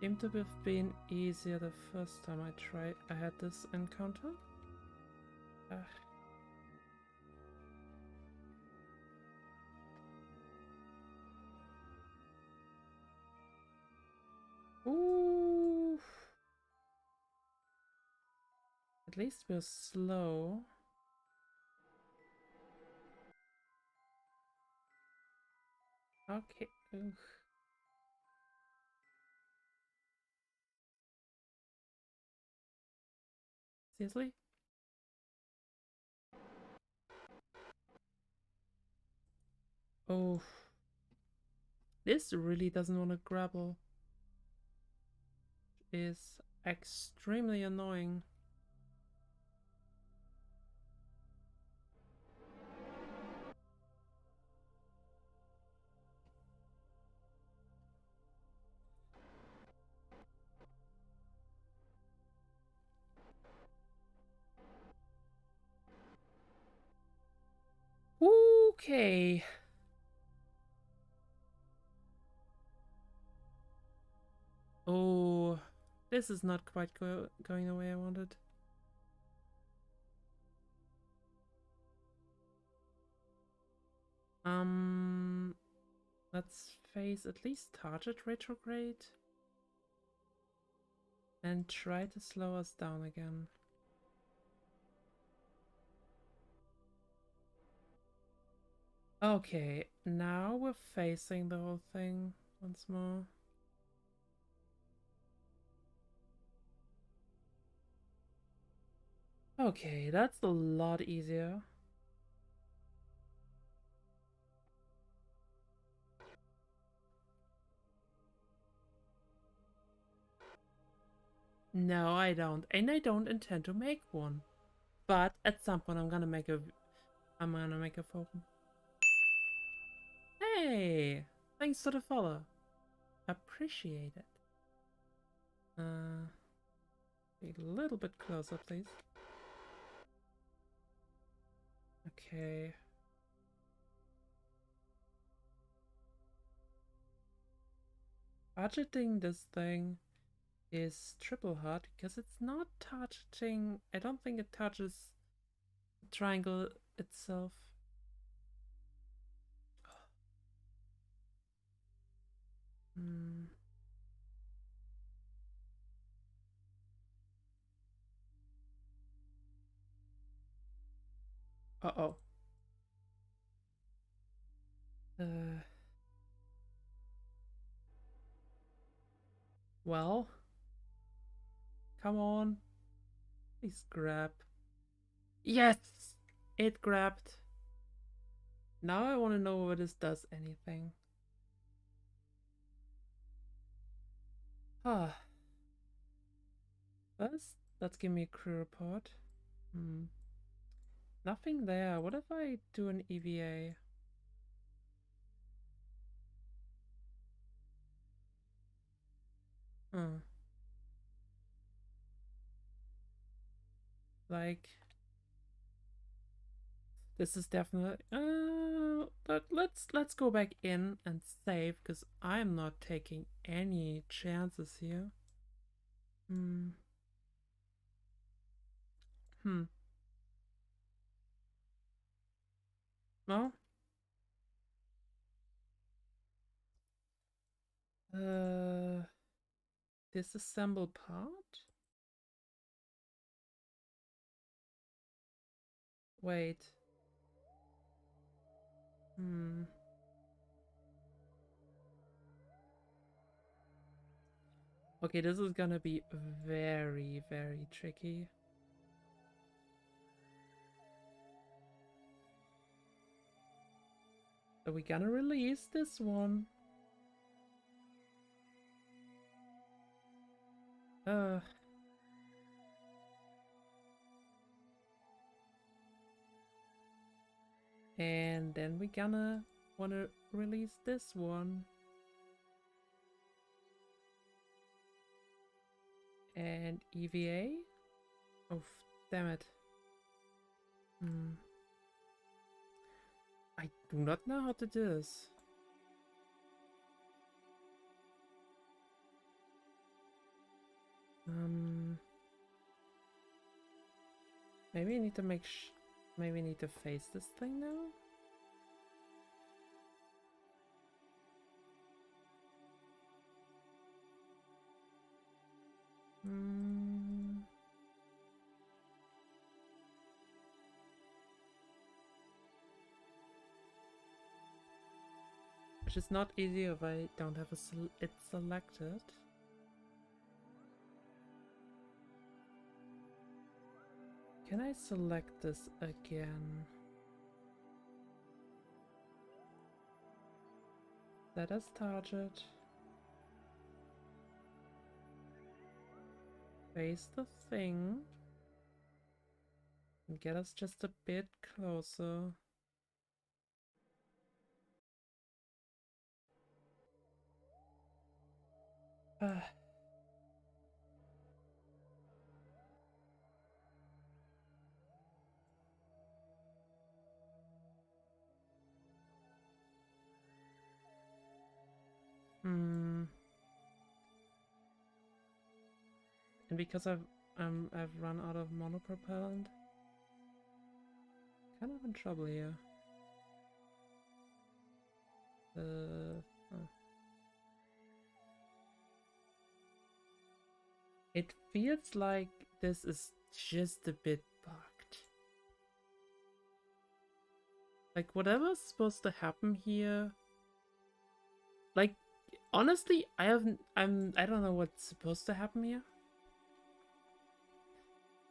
Seemed to have been easier the first time I had this encounter. Ooh. At least we're slow. Okay. Ugh. Seriously? Oh. This really doesn't want to grapple. Is extremely annoying. Okay. Oh, this is not quite going the way I wanted. Let's face at least target retrograde and try to slow us down again. Okay, now we're facing the whole thing once more. Okay, that's a lot easier. No, I don't. And I don't intend to make one. But at some point I'm gonna make a phone. Hey! Thanks for the follow. Appreciate it. A little bit closer, please. Okay. Targeting this thing is triple hard because it's not targeting. I don't think it touches the triangle itself. Hmm. Uh-oh. Well, come on. Please grab. Yes! It grabbed. Now I want to know whether this does anything. Ah. First, let's give me a crew report. Nothing there. What if I do an EVA? Like, this is definitely. But let's go back in and save because I'm not taking any chances here. Hmm. No. Disassemble part. Wait. Okay, this is gonna be very, very tricky. So we're gonna release this one. And then we're gonna wanna release this one. And EVA? Oh, damn it. I do not know how to do this. Maybe I need to maybe I need to face this thing now? Which is not easy if I don't have it selected. Can I select this again? Let us target. Face the thing. And get us just a bit closer. And because I've run out of monopropellant, kind of in trouble here. It feels like this is just a bit bugged. Like whatever's supposed to happen here. Like honestly, I don't know what's supposed to happen here.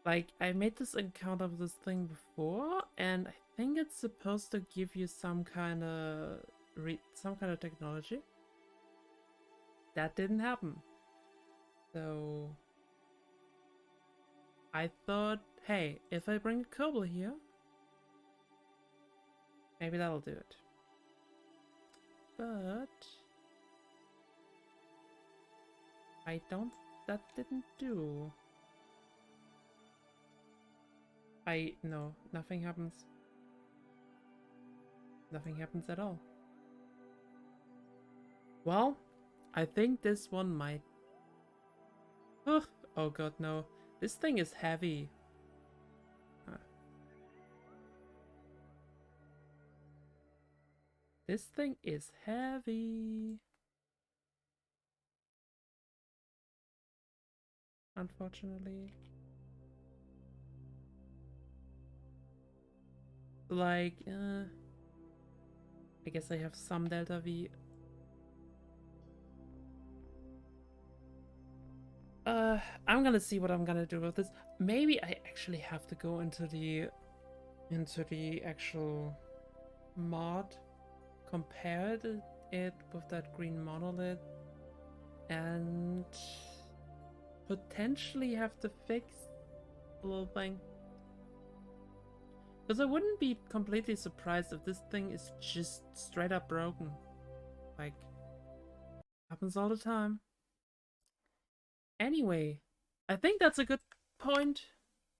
Like I made this encounter with this thing before, and I think it's supposed to give you some kind of technology. That didn't happen. So I thought, hey, if I bring a Kerbal here, maybe that'll do it. But that didn't do. No, nothing happens. Nothing happens at all. Well, I think this one might... Oh god, no. This thing is heavy. This thing is heavy. Unfortunately. Like, I guess I have some delta V. I'm gonna see what I'm gonna do with this. Maybe I actually have to go into the actual mod, compare it with that green monolith, and potentially have to fix a little thing. Because I wouldn't be completely surprised if this thing is just straight up broken. Like, happens all the time. Anyway, I think that's a good point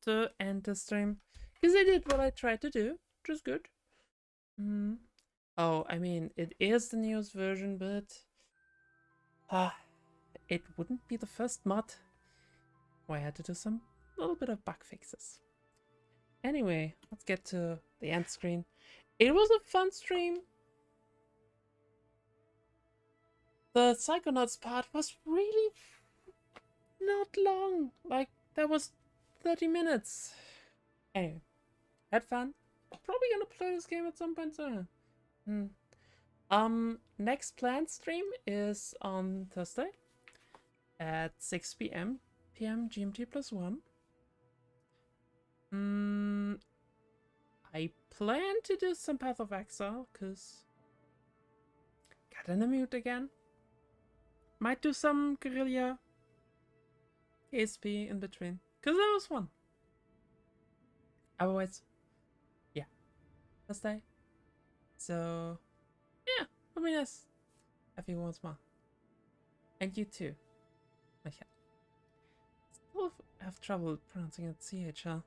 to end the stream. Because I did what I tried to do, which is good. Oh, I mean, it is the newest version, but... it wouldn't be the first mod where I had to do some little bit of bug fixes. Anyway, let's get to the end screen. It was a fun stream. The Psychonauts part was really not long. Like, that was 30 minutes. Anyway, had fun. Probably gonna play this game at some point soon. Next planned stream is on Thursday at 6 p.m. GMT +1. I plan to do some Path of Exile, because got in a mute again. Might do some Guerrilla ASP in between, because that was fun. Otherwise, yeah, Thursday. So, yeah, it'll be nice. Have you once more. And you too. Okay. Still have trouble pronouncing it CHL.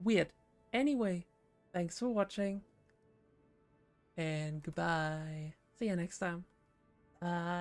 Weird. Anyway, thanks for watching. And goodbye. See you next time. Bye.